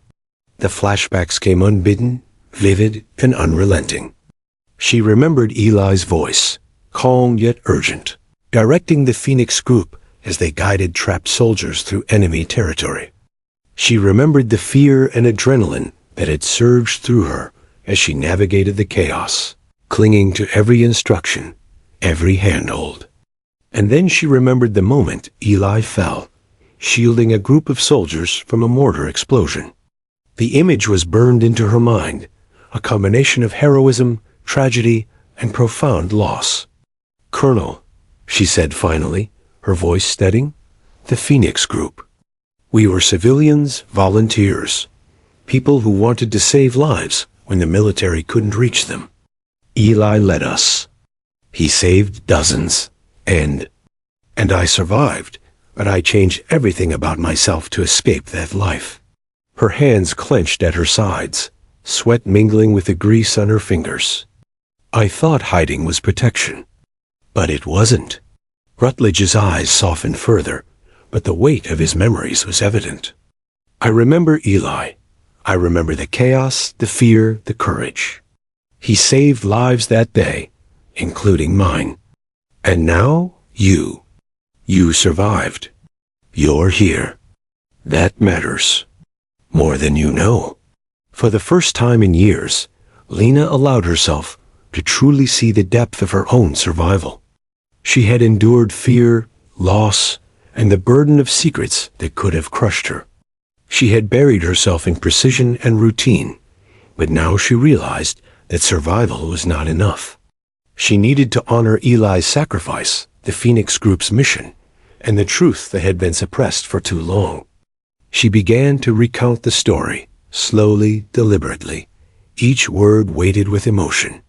The flashbacks came unbidden, vivid, and unrelenting. She remembered Eli's voice, calm yet urgent, directing the Phoenix Group as they guided trapped soldiers through enemy territory. She remembered the fear and adrenaline that had surged through her as she navigated the chaos, clinging to every instruction, every handhold. And then she remembered the moment Eli fell, shielding a group of soldiers from a mortar explosion. The image was burned into her mind, a combination of heroism, tragedy, and profound loss. "Colonel," she said finally, her voice steadying, "the Phoenix Group. We were civilians, volunteers, people who wanted to save lives when the military couldn't reach them. Eli led us. He saved dozens, and I survived, but I changed everything about myself to escape that life. Her hands clenched at her sides, sweat mingling with the grease on her fingers. I thought hiding was protection, but it wasn't. Rutledge's eyes softened further, but the weight of his memories was evident. I remember Eli. I remember the chaos, the fear, the courage. He saved lives that day, including mine. And now, you. You survived. You're here. That matters. More than you know. For the first time in years, Lena allowed herself to truly see the depth of her own survival. She had endured fear, loss, and the burden of secrets that could have crushed her. She had buried herself in precision and routine, but now she realized that survival was not enough. She needed to honor Eli's sacrifice, the Phoenix Group's mission, and the truth that had been suppressed for too long. She began to recount the story, slowly, deliberately, each word weighted with emotion.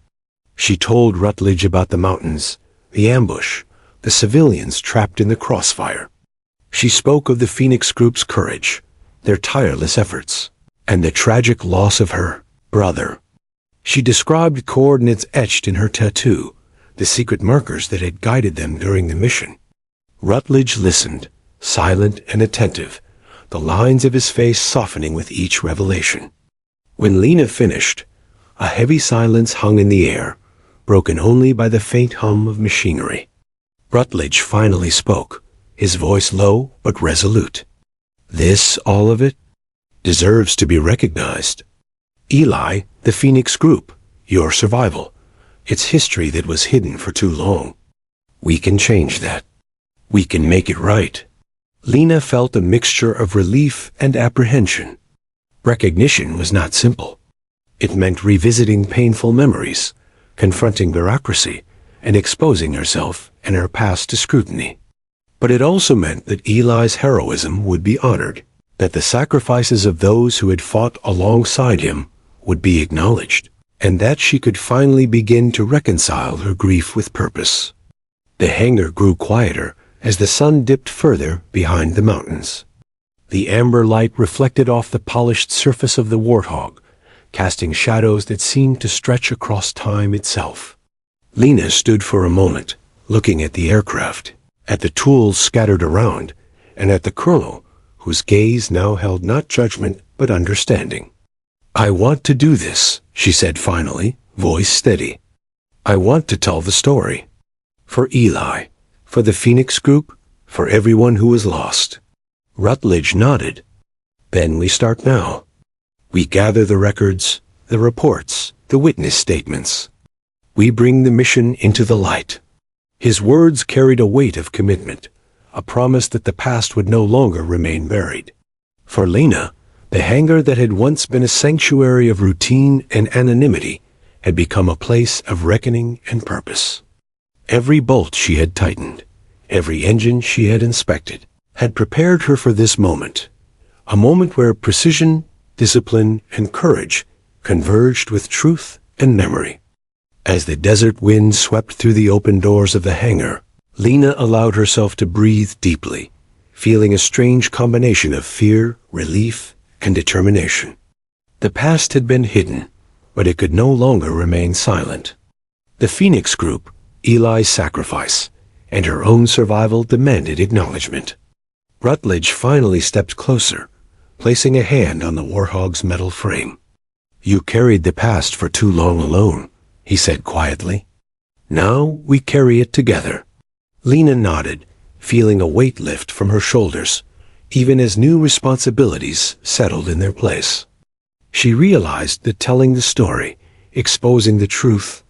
She told Rutledge about the mountains, the ambush, the civilians trapped in the crossfire. She spoke of the Phoenix Group's courage, their tireless efforts, and the tragic loss of her brother. She described coordinates etched in her tattoo, the secret markers that had guided them during the mission. Rutledge listened, silent and attentive, the lines of his face softening with each revelation. When Lena finished, a heavy silence hung in the air, broken only by the faint hum of machinery. Rutledge finally spoke, his voice low but resolute. This, all of it, deserves to be recognized. Eli, the Phoenix Group, your survival, its history that was hidden for too long. We can change that. We can make it right. Lena felt a mixture of relief and apprehension. Recognition was not simple. It meant revisiting painful memories, confronting bureaucracy, and exposing herself and her past to scrutiny. But it also meant that Eli's heroism would be honored, that the sacrifices of those who had fought alongside him would be acknowledged, and that she could finally begin to reconcile her grief with purpose. The hangar grew quieter as the sun dipped further behind the mountains. The amber light reflected off the polished surface of the Warthog, casting shadows that seemed to stretch across time itself. Lena stood for a moment, looking at the aircraft, at the tools scattered around, and at the colonel, whose gaze now held not judgment but understanding. I want to do this, she said finally, voice steady. I want to tell the story. For Eli, for the Phoenix Group, for everyone who was lost. Rutledge nodded. Then we start now. We gather the records, the reports, the witness statements. We bring the mission into the light. His words carried a weight of commitment, a promise that the past would no longer remain buried. For Lena, the hangar that had once been a sanctuary of routine and anonymity had become a place of reckoning and purpose. Every bolt she had tightened, every engine she had inspected, had prepared her for this moment, a moment where precision, discipline, and courage converged with truth and memory. As the desert wind swept through the open doors of the hangar, Lena allowed herself to breathe deeply, feeling a strange combination of fear, relief, and determination. The past had been hidden, but it could no longer remain silent. The Phoenix Group, Eli's sacrifice, and her own survival demanded acknowledgement. Rutledge finally stepped closer, placing a hand on the Warthog's metal frame. You carried the past for too long alone, he said quietly. Now we carry it together. Lena nodded, feeling a weight lift from her shoulders, even as new responsibilities settled in their place. She realized that telling the story, exposing the truth,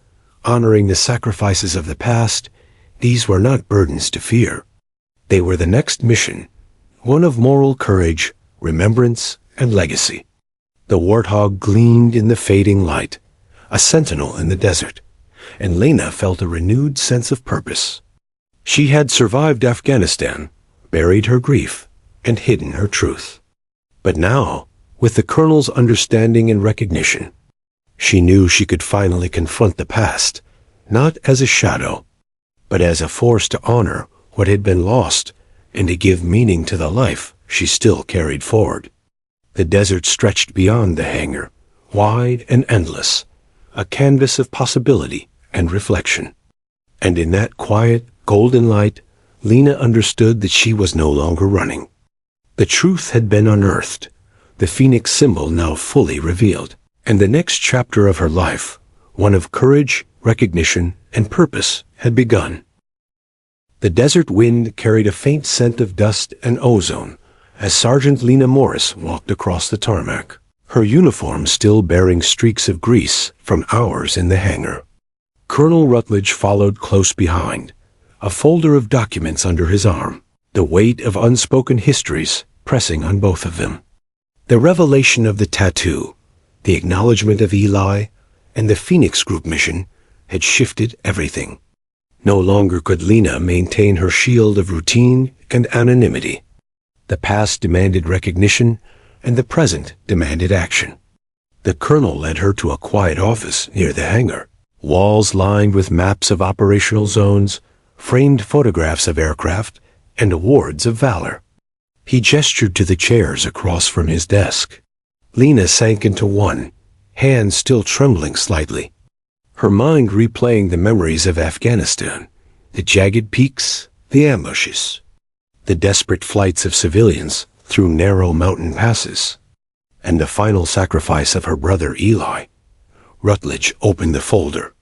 honoring the sacrifices of the past, these were not burdens to fear. They were the next mission, one of moral courage, remembrance, and legacy. The Warthog gleamed in the fading light, a sentinel in the desert, and Lena felt a renewed sense of purpose. She had survived Afghanistan, buried her grief, and hidden her truth. But now, with the colonel's understanding and recognition, She knew she could finally confront the past, not as a shadow, but as a force to honor what had been lost and to give meaning to the life she still carried forward. The desert stretched beyond the hangar, wide and endless, a canvas of possibility and reflection. And in that quiet, golden light, Lena understood that she was no longer running. The truth had been unearthed, the phoenix symbol now fully revealed, and the next chapter of her life, one of courage, recognition, and purpose, had begun. The desert wind carried a faint scent of dust and ozone as Sergeant Lena Morris walked across the tarmac, her uniform still bearing streaks of grease from hours in the hangar. Colonel Rutledge followed close behind, a folder of documents under his arm, the weight of unspoken histories pressing on both of them. The revelation of the tattoo, the acknowledgement of Eli, and the Phoenix Group mission had shifted everything. No longer could Lena maintain her shield of routine and anonymity. The past demanded recognition, and the present demanded action. The colonel led her to a quiet office near the hangar, walls lined with maps of operational zones, framed photographs of aircraft, and awards of valor. He gestured to the chairs across from his desk. Lena sank into one, hands still trembling slightly, her mind replaying the memories of Afghanistan, the jagged peaks, the ambushes, the desperate flights of civilians through narrow mountain passes, and the final sacrifice of her brother Eli. Rutledge opened the folder,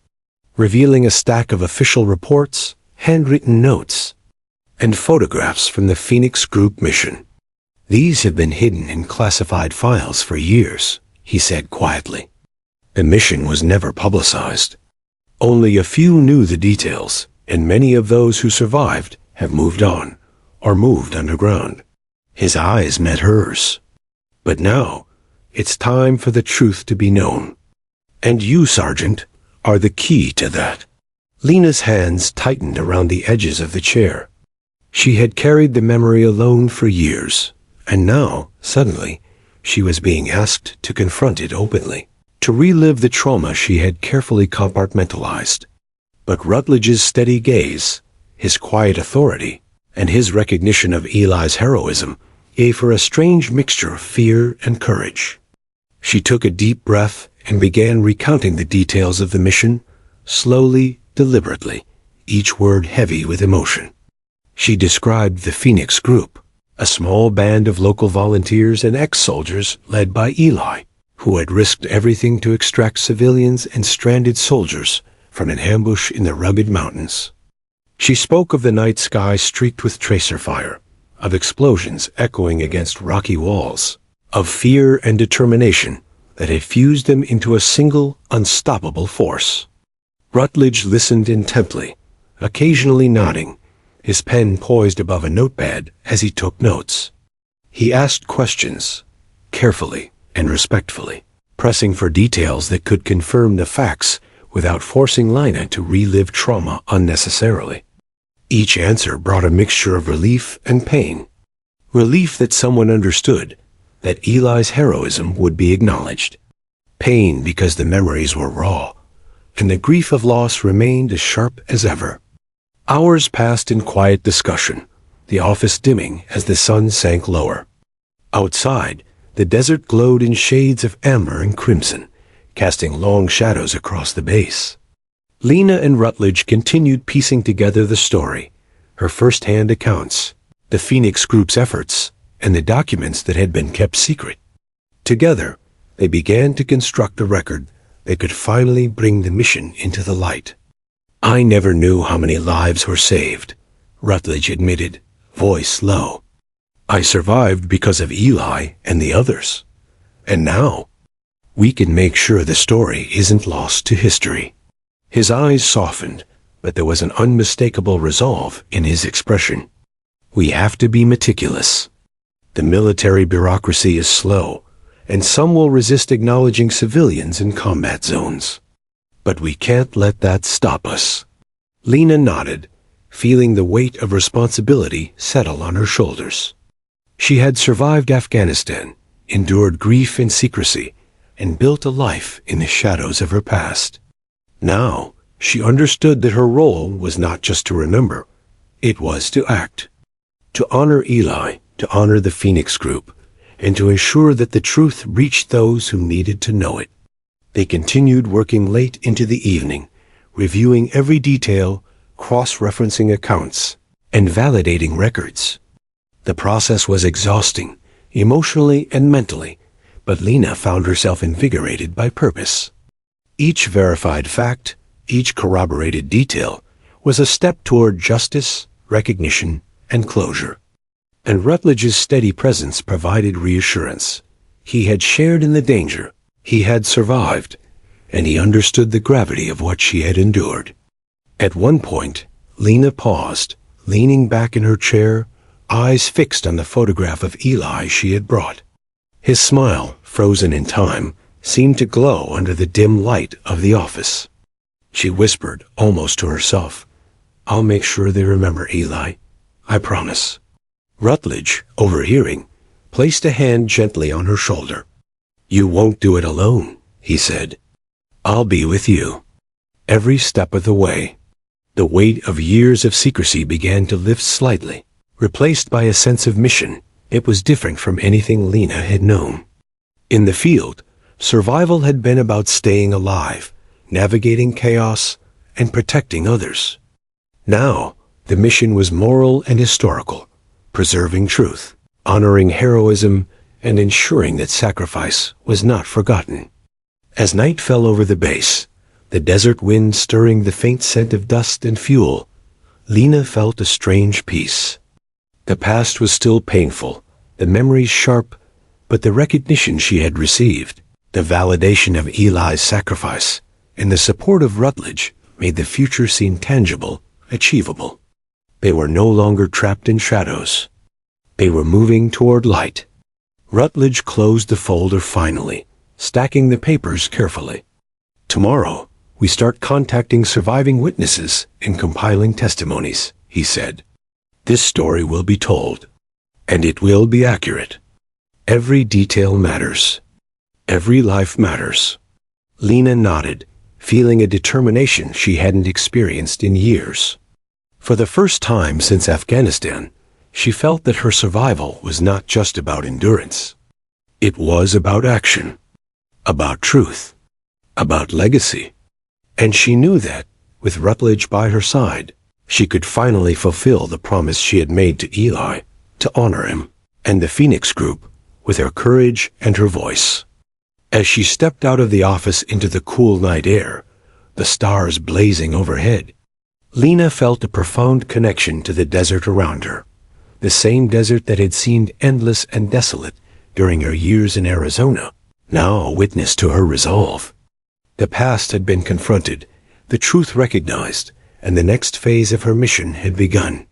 revealing a stack of official reports, handwritten notes, and photographs from the Phoenix Group mission. These have been hidden in classified files for years, he said quietly. The mission was never publicized. Only a few knew the details, and many of those who survived have moved on, or moved underground. His eyes met hers. But now, it's time for the truth to be known. And you, Sergeant, are the key to that. Lena's hands tightened around the edges of the chair. She had carried the memory alone for years, and now, suddenly, she was being asked to confront it openly, to relive the trauma she had carefully compartmentalized. But Rutledge's steady gaze, his quiet authority, and his recognition of Eli's heroism gave her a strange mixture of fear and courage. She took a deep breath and began recounting the details of the mission, slowly, deliberately, each word heavy with emotion. She described the Phoenix Group, a small band of local volunteers and ex-soldiers led by Eli, who had risked everything to extract civilians and stranded soldiers from an ambush in the rugged mountains. She spoke of the night sky streaked with tracer fire, of explosions echoing against rocky walls, of fear and determination that had fused them into a single, unstoppable force. Rutledge listened intently, occasionally nodding, his pen poised above a notepad as he took notes. He asked questions, carefully and respectfully, pressing for details that could confirm the facts without forcing Lena to relive trauma unnecessarily. Each answer brought a mixture of relief and pain. Relief that someone understood, that Eli's heroism would be acknowledged. Pain because the memories were raw, and the grief of loss remained as sharp as ever. Hours passed in quiet discussion, the office dimming as the sun sank lower. Outside, the desert glowed in shades of amber and crimson, casting long shadows across the base. Lena and Rutledge continued piecing together the story, her first-hand accounts, the Phoenix Group's efforts, and the documents that had been kept secret. Together, they began to construct a record that could finally bring the mission into the light. "I never knew how many lives were saved," Rutledge admitted, voice low. "I survived because of Eli and the others. And now, we can make sure the story isn't lost to history." His eyes softened, but there was an unmistakable resolve in his expression. "We have to be meticulous. The military bureaucracy is slow, and some will resist acknowledging civilians in combat zones. But we can't let that stop us." Lena nodded, feeling the weight of responsibility settle on her shoulders. She had survived Afghanistan, endured grief and secrecy, and built a life in the shadows of her past. Now, she understood that her role was not just to remember, it was to act. To honor Eli, to honor the Phoenix Group, and to ensure that the truth reached those who needed to know it. They continued working late into the evening, reviewing every detail, cross-referencing accounts, and validating records. The process was exhausting, emotionally and mentally, but Lena found herself invigorated by purpose. Each verified fact, each corroborated detail, was a step toward justice, recognition, and closure. And Rutledge's steady presence provided reassurance. He had shared in the danger, he had survived, and he understood the gravity of what she had endured. At one point, Lena paused, leaning back in her chair, eyes fixed on the photograph of Eli she had brought. His smile, frozen in time, seemed to glow under the dim light of the office. She whispered, almost to herself, "I'll make sure they remember Eli. I promise." Rutledge, overhearing, placed a hand gently on her shoulder. "You won't do it alone," he said. "I'll be with you. Every step of the way." The weight of years of secrecy began to lift slightly, replaced by a sense of mission. It was different from anything Lena had known. In the field, survival had been about staying alive, navigating chaos, and protecting others. Now, the mission was moral and historical, preserving truth, honoring heroism, and ensuring that sacrifice was not forgotten. As night fell over the base, the desert wind stirring the faint scent of dust and fuel, Lena felt a strange peace. The past was still painful, the memories sharp, but the recognition she had received, the validation of Eli's sacrifice, and the support of Rutledge made the future seem tangible, achievable. They were no longer trapped in shadows. They were moving toward light. Rutledge closed the folder finally, stacking the papers carefully. "Tomorrow, we start contacting surviving witnesses and compiling testimonies," he said. "This story will be told, and it will be accurate. Every detail matters. Every life matters." Lena nodded, feeling a determination she hadn't experienced in years. For the first time since Afghanistan, she felt that her survival was not just about endurance. It was about action, about truth, about legacy. And she knew that, with Rutledge by her side, she could finally fulfill the promise she had made to Eli, to honor him, and the Phoenix Group, with her courage and her voice. As she stepped out of the office into the cool night air, the stars blazing overhead, Lena felt a profound connection to the desert around her, the same desert that had seemed endless and desolate during her years in Arizona, now a witness to her resolve. The past had been confronted, the truth recognized, and the next phase of her mission had begun.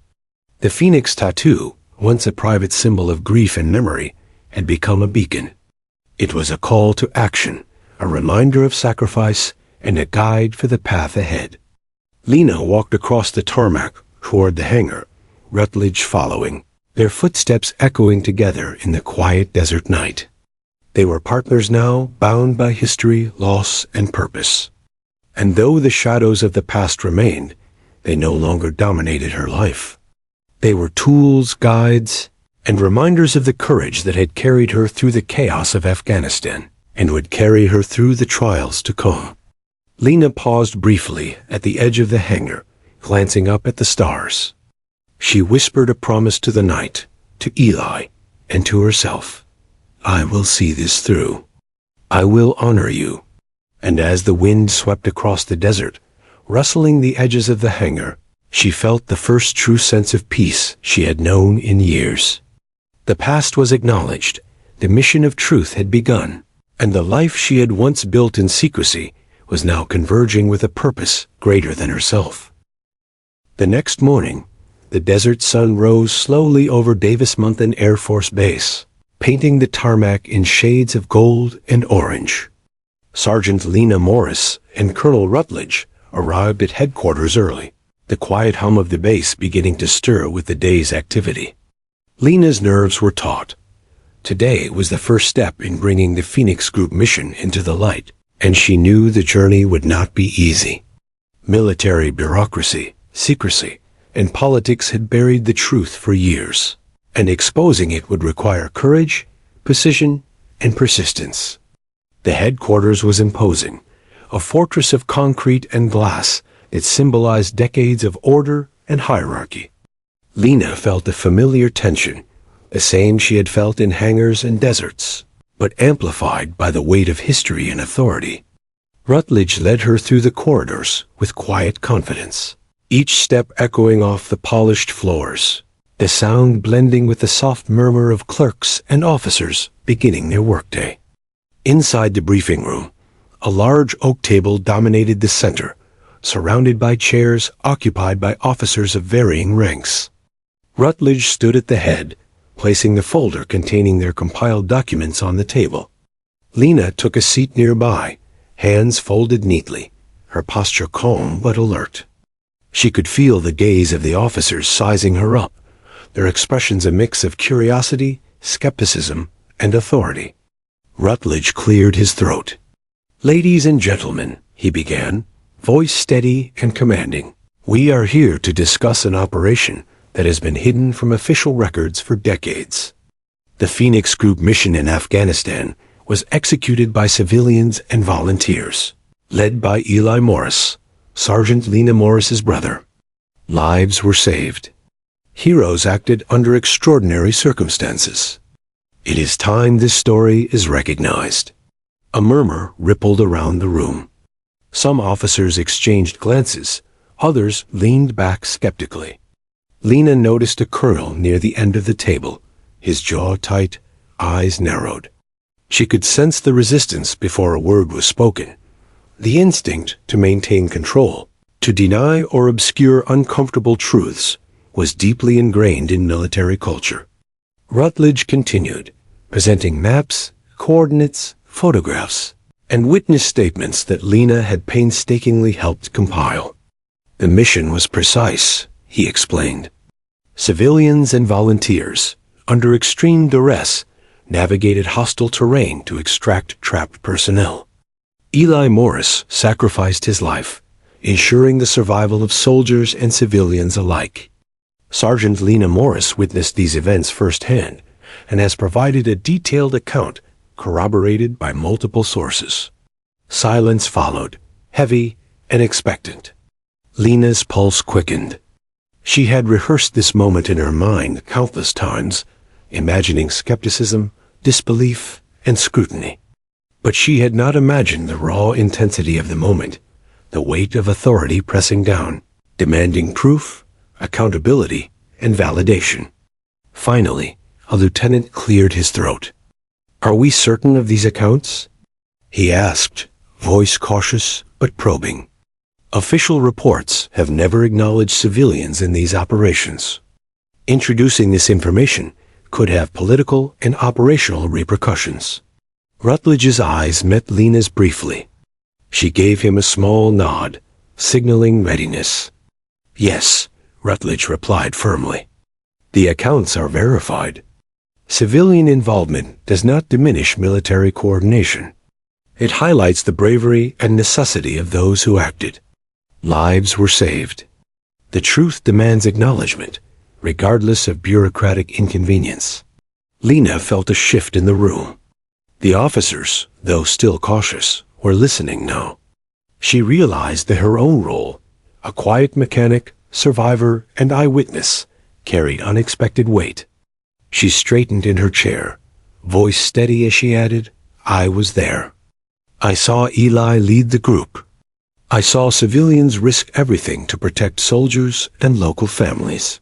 The Phoenix tattoo, once a private symbol of grief and memory, had become a beacon. It was a call to action, a reminder of sacrifice, and a guide for the path ahead. Lena walked across the tarmac toward the hangar, Rutledge following, their footsteps echoing together in the quiet desert night. They were partners now, bound by history, loss, and purpose. And though the shadows of the past remained, they no longer dominated her life. They were tools, guides, and reminders of the courage that had carried her through the chaos of Afghanistan and would carry her through the trials to come. Lena paused briefly at the edge of the hangar, glancing up at the stars. She whispered a promise to the night, to Eli, and to herself. "I will see this through. I will honor you." And as the wind swept across the desert, rustling the edges of the hangar, she felt the first true sense of peace she had known in years. The past was acknowledged, the mission of truth had begun, and the life she had once built in secrecy was now converging with a purpose greater than herself. The next morning, the desert sun rose slowly over Davis-Monthan Air Force Base, painting the tarmac in shades of gold and orange. Sergeant Lena Morris and Colonel Rutledge arrived at headquarters early, the quiet hum of the base beginning to stir with the day's activity. Lena's nerves were taut. Today was the first step in bringing the Phoenix Group mission into the light, and she knew the journey would not be easy. Military bureaucracy, secrecy, and politics had buried the truth for years, and exposing it would require courage, precision, and persistence. The headquarters was imposing, a fortress of concrete and glass that symbolized decades of order and hierarchy. Lena felt a familiar tension, the same she had felt in hangars and deserts, but amplified by the weight of history and authority. Rutledge led her through the corridors with quiet confidence, each step echoing off the polished floors, the sound blending with the soft murmur of clerks and officers beginning their workday. Inside the briefing room, a large oak table dominated the center, surrounded by chairs occupied by officers of varying ranks. Rutledge stood at the head, placing the folder containing their compiled documents on the table. Lena took a seat nearby, hands folded neatly, her posture calm but alert. She could feel the gaze of the officers sizing her up, their expressions a mix of curiosity, skepticism, and authority. Rutledge cleared his throat. "Ladies and gentlemen," he began, voice steady and commanding, "we are here to discuss an operation that has been hidden from official records for decades. The Phoenix Group mission in Afghanistan was executed by civilians and volunteers, led by Eli Morris, Sergeant Lena Morris's brother. Lives were saved. Heroes acted under extraordinary circumstances. It is time this story is recognized." A murmur rippled around the room. Some officers exchanged glances, others leaned back skeptically. Lena noticed a colonel near the end of the table, his jaw tight, eyes narrowed. She could sense the resistance before a word was spoken, the instinct to maintain control, to deny or obscure uncomfortable truths, was deeply ingrained in military culture. Rutledge continued, presenting maps, coordinates, photographs, and witness statements that Lena had painstakingly helped compile. The mission was precise, he explained. Civilians and volunteers, under extreme duress, navigated hostile terrain to extract trapped personnel. Eli Morris sacrificed his life, ensuring the survival of soldiers and civilians alike. Sergeant Lena Morris witnessed these events firsthand and has provided a detailed account corroborated by multiple sources. Silence followed, heavy and expectant. Lena's pulse quickened. She had rehearsed this moment in her mind countless times, imagining skepticism, disbelief, and scrutiny. But she had not imagined the raw intensity of the moment, the weight of authority pressing down, demanding proof, accountability, and validation. Finally, a lieutenant cleared his throat. "Are we certain of these accounts?" he asked, voice cautious but probing. "Official reports have never acknowledged civilians in these operations. Introducing this information could have political and operational repercussions." Rutledge's eyes met Lena's briefly. She gave him a small nod, signaling readiness. "Yes," Rutledge replied firmly. "The accounts are verified. Civilian involvement does not diminish military coordination. It highlights the bravery and necessity of those who acted. Lives were saved. The truth demands acknowledgement, regardless of bureaucratic inconvenience." Lena felt a shift in the room. The officers, though still cautious, were listening now. She realized that her own role, a quiet mechanic, survivor, and eyewitness, carried unexpected weight. She straightened in her chair, voice steady as she added, "I was there. I saw Eli lead the group. I saw civilians risk everything to protect soldiers and local families.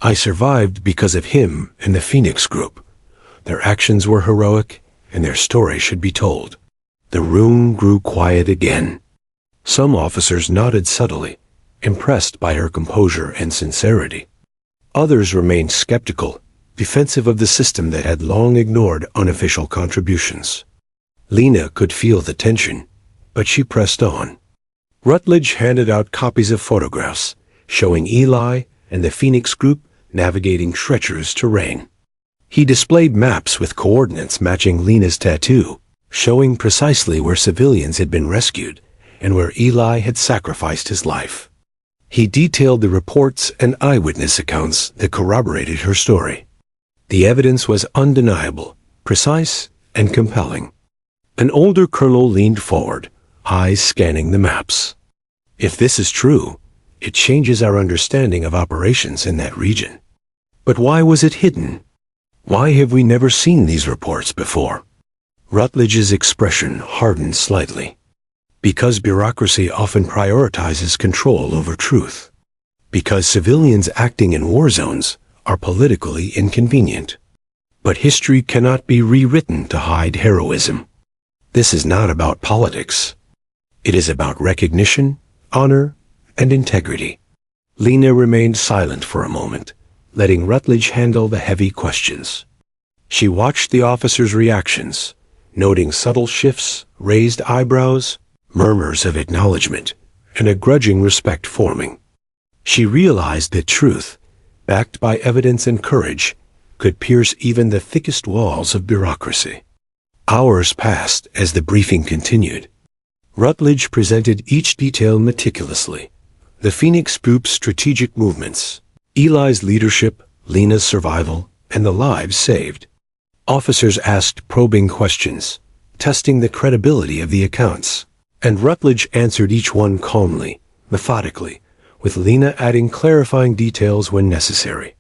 I survived because of him and the Phoenix Group. Their actions were heroic, and their story should be told." The room grew quiet again. Some officers nodded subtly, impressed by her composure and sincerity. Others remained skeptical, defensive of the system that had long ignored unofficial contributions. Lena could feel the tension, but she pressed on. Rutledge handed out copies of photographs, showing Eli and the Phoenix Group navigating treacherous terrain. He displayed maps with coordinates matching Lena's tattoo, showing precisely where civilians had been rescued and where Eli had sacrificed his life. He detailed the reports and eyewitness accounts that corroborated her story. The evidence was undeniable, precise, and compelling. An older colonel leaned forward, eyes scanning the maps. If this is true, it changes our understanding of operations in that region. But why was it hidden? Why have we never seen these reports before? Rutledge's expression hardened slightly. Because bureaucracy often prioritizes control over truth. Because civilians acting in war zones are politically inconvenient. But history cannot be rewritten to hide heroism. This is not about politics. It is about recognition, honor, and integrity. Lena remained silent for a moment, letting Rutledge handle the heavy questions. She watched the officers' reactions, noting subtle shifts, raised eyebrows, murmurs of acknowledgement, and a grudging respect forming. She realized that truth, backed by evidence and courage, could pierce even the thickest walls of bureaucracy. Hours passed as the briefing continued. Rutledge presented each detail meticulously. The Phoenix group's strategic movements, Eli's leadership, Lena's survival, and the lives saved. Officers asked probing questions, testing the credibility of the accounts, and Rutledge answered each one calmly, methodically, with Lena adding clarifying details when necessary.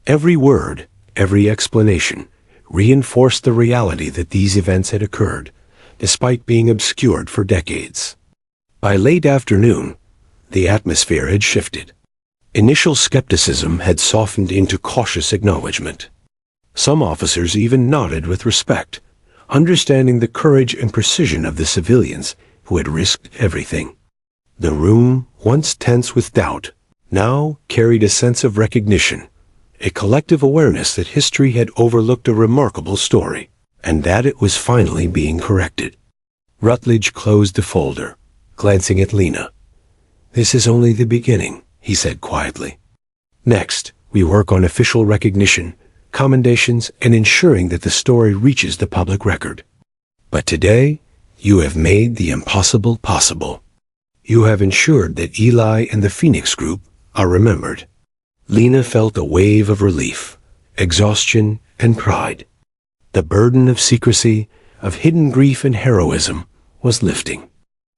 Every word, every explanation, reinforced the reality that these events had occurred, despite being obscured for decades. By late afternoon, the atmosphere had shifted. Initial skepticism had softened into cautious acknowledgement. Some officers even nodded with respect, understanding the courage and precision of the civilians who had risked everything. The room, once tense with doubt, now carried a sense of recognition, a collective awareness that history had overlooked a remarkable story, and that it was finally being corrected. Rutledge closed the folder, glancing at Lena. "This is only the beginning," he said quietly. "Next, we work on official recognition, commendations, and ensuring that the story reaches the public record. But today, you have made the impossible possible. You have ensured that Eli and the Phoenix Group are remembered." Lena felt a wave of relief, exhaustion, and pride. The burden of secrecy, of hidden grief and heroism, was lifting.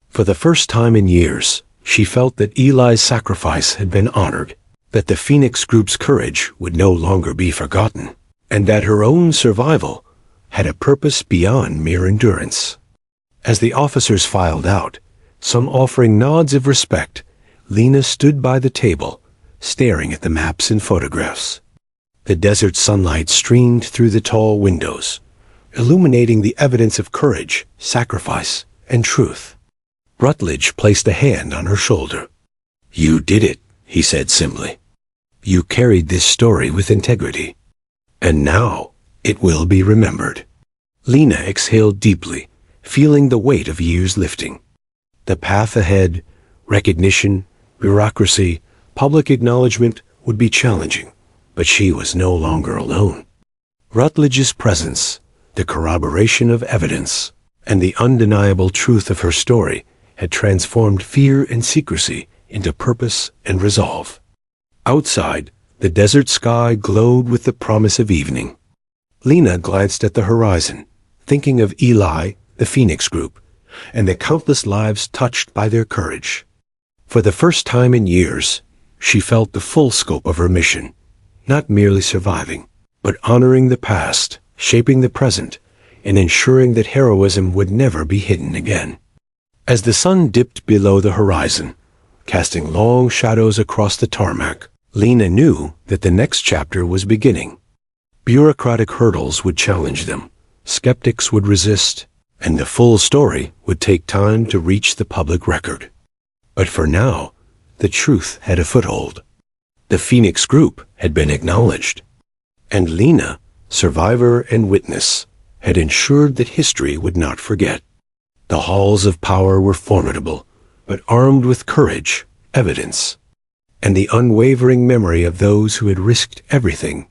For the first time in years, she felt that Eli's sacrifice had been honored, that the Phoenix Group's courage would no longer be forgotten, and that her own survival had a purpose beyond mere endurance. As the officers filed out, some offering nods of respect, Lena stood by the table, staring at the maps and photographs. The desert sunlight streamed through the tall windows, illuminating the evidence of courage, sacrifice, and truth. Rutledge placed a hand on her shoulder. "You did it," he said simply. "You carried this story with integrity. And now it will be remembered." Lena exhaled deeply, feeling the weight of years lifting. The path ahead, recognition, bureaucracy, public acknowledgement would be challenging, but she was no longer alone. Rutledge's presence, the corroboration of evidence, and the undeniable truth of her story had transformed fear and secrecy into purpose and resolve. Outside, the desert sky glowed with the promise of evening. Lena glanced at the horizon, thinking of Eli, the Phoenix Group, and the countless lives touched by their courage. For the first time in years, she felt the full scope of her mission, not merely surviving, but honoring the past, shaping the present, and ensuring that heroism would never be hidden again. As the sun dipped below the horizon, casting long shadows across the tarmac, Lena knew that the next chapter was beginning. Bureaucratic hurdles would challenge them, skeptics would resist, and the full story would take time to reach the public record. But for now, the truth had a foothold. The Phoenix Group had been acknowledged, and Lena, survivor and witness, had ensured that history would not forget. The halls of power were formidable, but armed with courage, evidence, and the unwavering memory of those who had risked everything.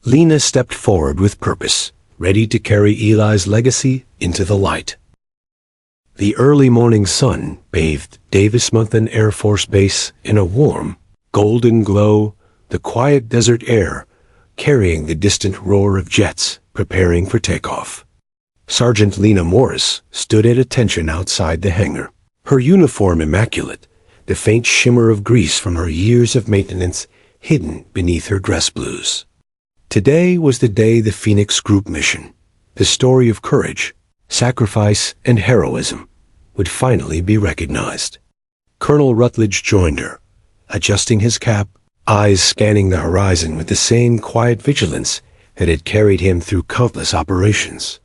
Lena stepped forward with purpose, ready to carry Eli's legacy into the light. The early morning sun bathed Davis-Monthan Air Force Base in a warm, golden glow, the quiet desert air carrying the distant roar of jets preparing for takeoff. Sergeant Lena Morris stood at attention outside the hangar, her uniform immaculate, the faint shimmer of grease from her years of maintenance hidden beneath her dress blues. Today was the day the Phoenix Group mission, the story of courage, sacrifice, and heroism, would finally be recognized. Colonel Rutledge joined her, adjusting his cap, eyes scanning the horizon with the same quiet vigilance that had carried him through countless operations.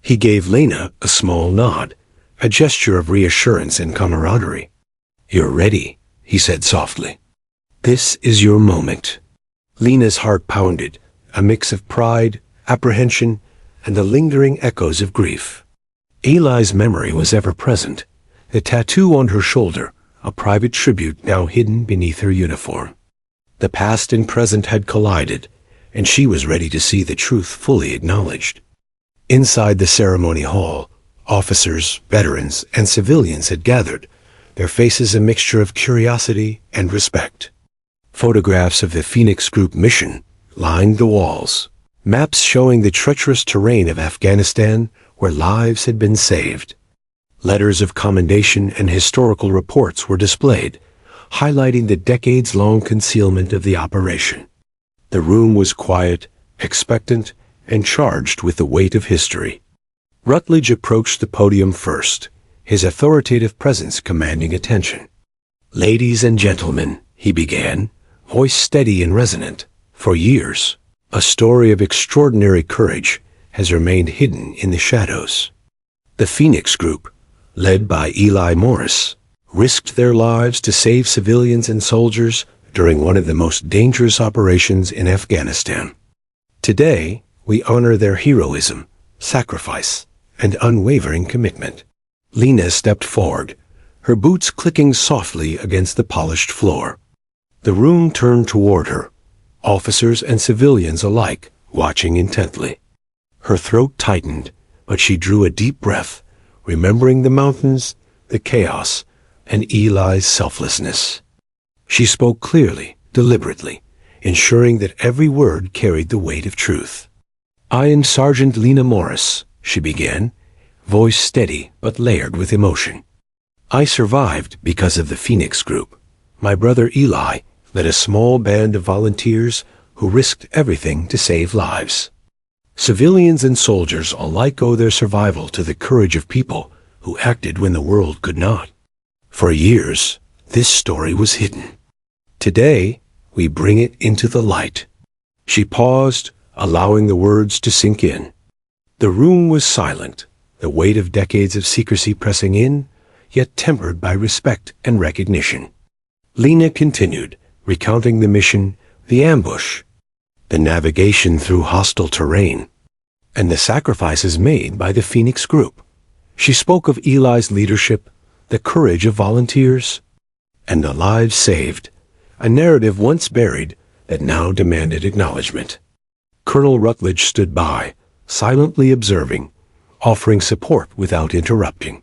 He gave Lena a small nod, a gesture of reassurance and camaraderie. "You're ready," he said softly. "This is your moment." Lena's heart pounded, a mix of pride, apprehension, and the lingering echoes of grief. Eli's memory was ever present, the tattoo on her shoulder, a private tribute now hidden beneath her uniform. The past and present had collided, and she was ready to see the truth fully acknowledged. Inside the ceremony hall, officers, veterans, and civilians had gathered, their faces a mixture of curiosity and respect. Photographs of the Phoenix Group mission lined the walls, maps showing the treacherous terrain of Afghanistan where lives had been saved. Letters of commendation and historical reports were displayed, highlighting the decades-long concealment of the operation. The room was quiet, expectant, and charged with the weight of history. Rutledge approached the podium first, his authoritative presence commanding attention. "Ladies and gentlemen," he began, voice steady and resonant. "For years, a story of extraordinary courage has remained hidden in the shadows. The Phoenix Group, led by Eli Morris, risked their lives to save civilians and soldiers during one of the most dangerous operations in Afghanistan. Today, we honor their heroism, sacrifice, and unwavering commitment." Lena stepped forward, her boots clicking softly against the polished floor. The room turned toward her, officers and civilians alike watching intently. Her throat tightened, but she drew a deep breath, remembering the mountains, the chaos, and Eli's selflessness. She spoke clearly, deliberately, ensuring that every word carried the weight of truth. "I am Sergeant Lena Morris," she began, voice steady but layered with emotion. "I survived because of the Phoenix Group. My brother Eli led a small band of volunteers who risked everything to save lives. Civilians and soldiers alike owe their survival to the courage of people who acted when the world could not. For years, this story was hidden. Today, we bring it into the light." She paused, allowing the words to sink in. The room was silent, the weight of decades of secrecy pressing in, yet tempered by respect and recognition. Lena continued, recounting the mission, the ambush, the navigation through hostile terrain, and the sacrifices made by the Phoenix Group. She spoke of Eli's leadership, the courage of volunteers, and the lives saved, a narrative once buried that now demanded acknowledgement. Colonel Rutledge stood by, silently observing, offering support without interrupting.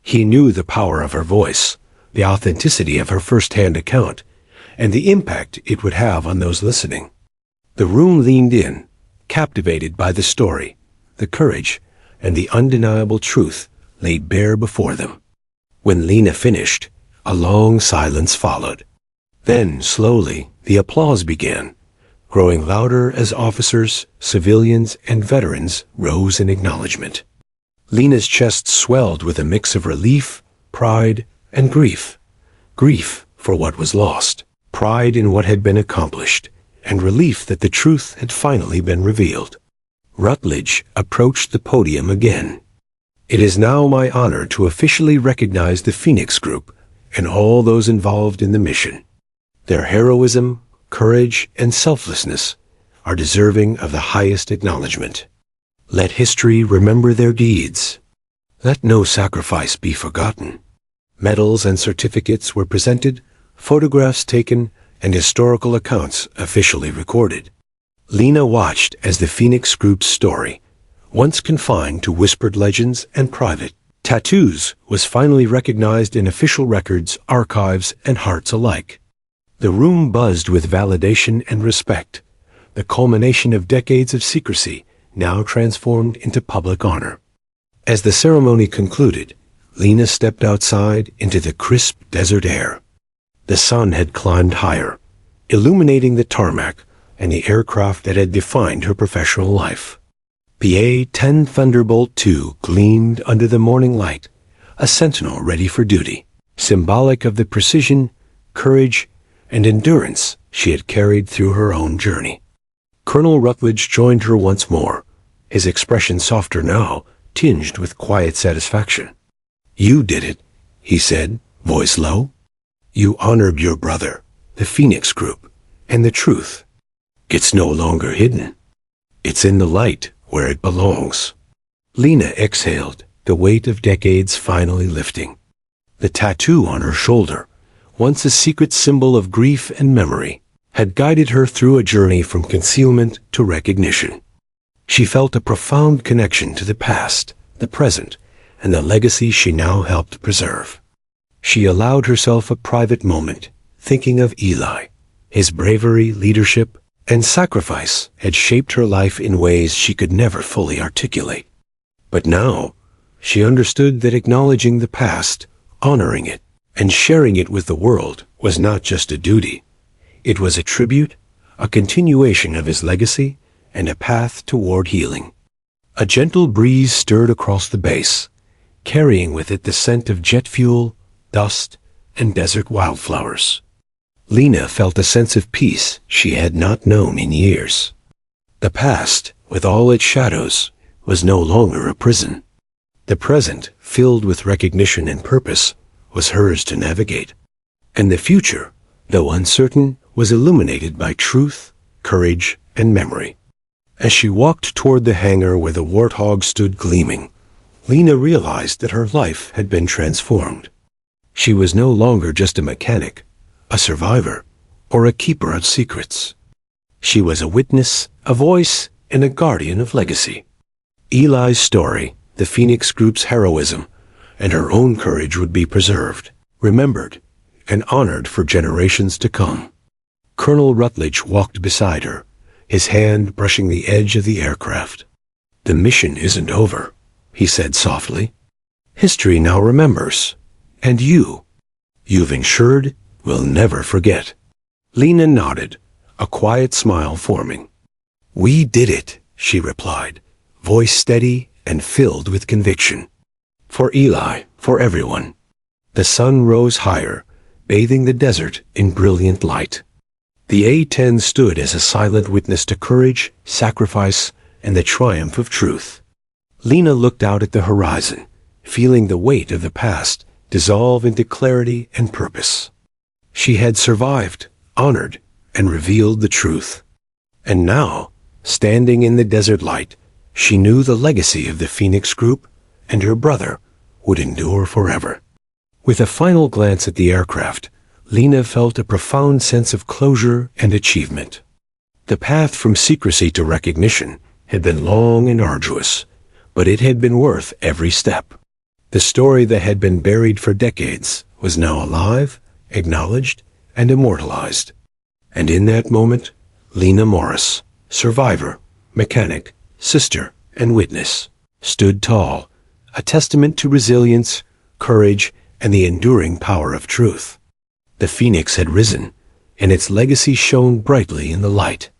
He knew the power of her voice, the authenticity of her first-hand account, and the impact it would have on those listening. The room leaned in, captivated by the story, the courage, and the undeniable truth laid bare before them. When Lena finished, a long silence followed. Then, slowly, the applause began, growing louder as officers, civilians, and veterans rose in acknowledgement. Lena's chest swelled with a mix of relief, pride, and grief. Grief for what was lost, pride in what had been accomplished, and relief that the truth had finally been revealed. Rutledge approached the podium again. "It is now my honor to officially recognize the Phoenix Group and all those involved in the mission. Their heroism, courage, and selflessness are deserving of the highest acknowledgement. Let history remember their deeds. Let no sacrifice be forgotten." Medals and certificates were presented, photographs taken, and historical accounts officially recorded. Lena watched as the Phoenix Group's story, once confined to whispered legends and private tattoos, was finally recognized in official records, archives, and hearts alike. The room buzzed with validation and respect, the culmination of decades of secrecy now transformed into public honor. As the ceremony concluded, Lena stepped outside into the crisp desert air. The sun had climbed higher, illuminating the tarmac and the aircraft that had defined her professional life. The A-10 Thunderbolt II gleamed under the morning light, a sentinel ready for duty, symbolic of the precision, courage, and endurance she had carried through her own journey. Colonel Rutledge joined her once more, his expression softer now, tinged with quiet satisfaction. "You did it," he said, voice low. "You honored your brother, the Phoenix Group, and the truth. It's no longer hidden. It's in the light where it belongs." Lena exhaled, the weight of decades finally lifting. The tattoo on her shoulder, once a secret symbol of grief and memory, had guided her through a journey from concealment to recognition. She felt a profound connection to the past, the present, and the legacy she now helped preserve. She allowed herself a private moment, thinking of Eli. His bravery, leadership, and sacrifice had shaped her life in ways she could never fully articulate. But now, she understood that acknowledging the past, honoring it, and sharing it with the world was not just a duty. It was a tribute, a continuation of his legacy, and a path toward healing. A gentle breeze stirred across the base, carrying with it the scent of jet fuel, dust, and desert wildflowers. Lena felt a sense of peace she had not known in years. The past, with all its shadows, was no longer a prison. The present, filled with recognition and purpose, was hers to navigate. And the future, though uncertain, was illuminated by truth, courage, and memory. As she walked toward the hangar where the Warthog stood gleaming, Lena realized that her life had been transformed. She was no longer just a mechanic, a survivor, or a keeper of secrets. She was a witness, a voice, and a guardian of legacy. Eli's story, the Phoenix Group's heroism, and her own courage would be preserved, remembered, and honored for generations to come. Colonel Rutledge walked beside her, his hand brushing the edge of the aircraft. "The mission isn't over," he said softly. "History now remembers, and you've ensured we'll never forget." Lena nodded, a quiet smile forming. "We did it," she replied, voice steady and filled with conviction. "For Eli, for everyone." The sun rose higher, bathing the desert in brilliant light. The A-10 stood as a silent witness to courage, sacrifice, and the triumph of truth. Lena looked out at the horizon, feeling the weight of the past dissolve into clarity and purpose. She had survived, honored, and revealed the truth. And now, standing in the desert light, she knew the legacy of the Phoenix Group and her brother would endure forever. With a final glance at the aircraft, Lena felt a profound sense of closure and achievement. The path from secrecy to recognition had been long and arduous, but it had been worth every step. The story that had been buried for decades was now alive, acknowledged, and immortalized. And in that moment, Lena Morris, survivor, mechanic, sister, and witness, stood tall, a testament to resilience, courage, and the enduring power of truth. The Phoenix had risen, and its legacy shone brightly in the light.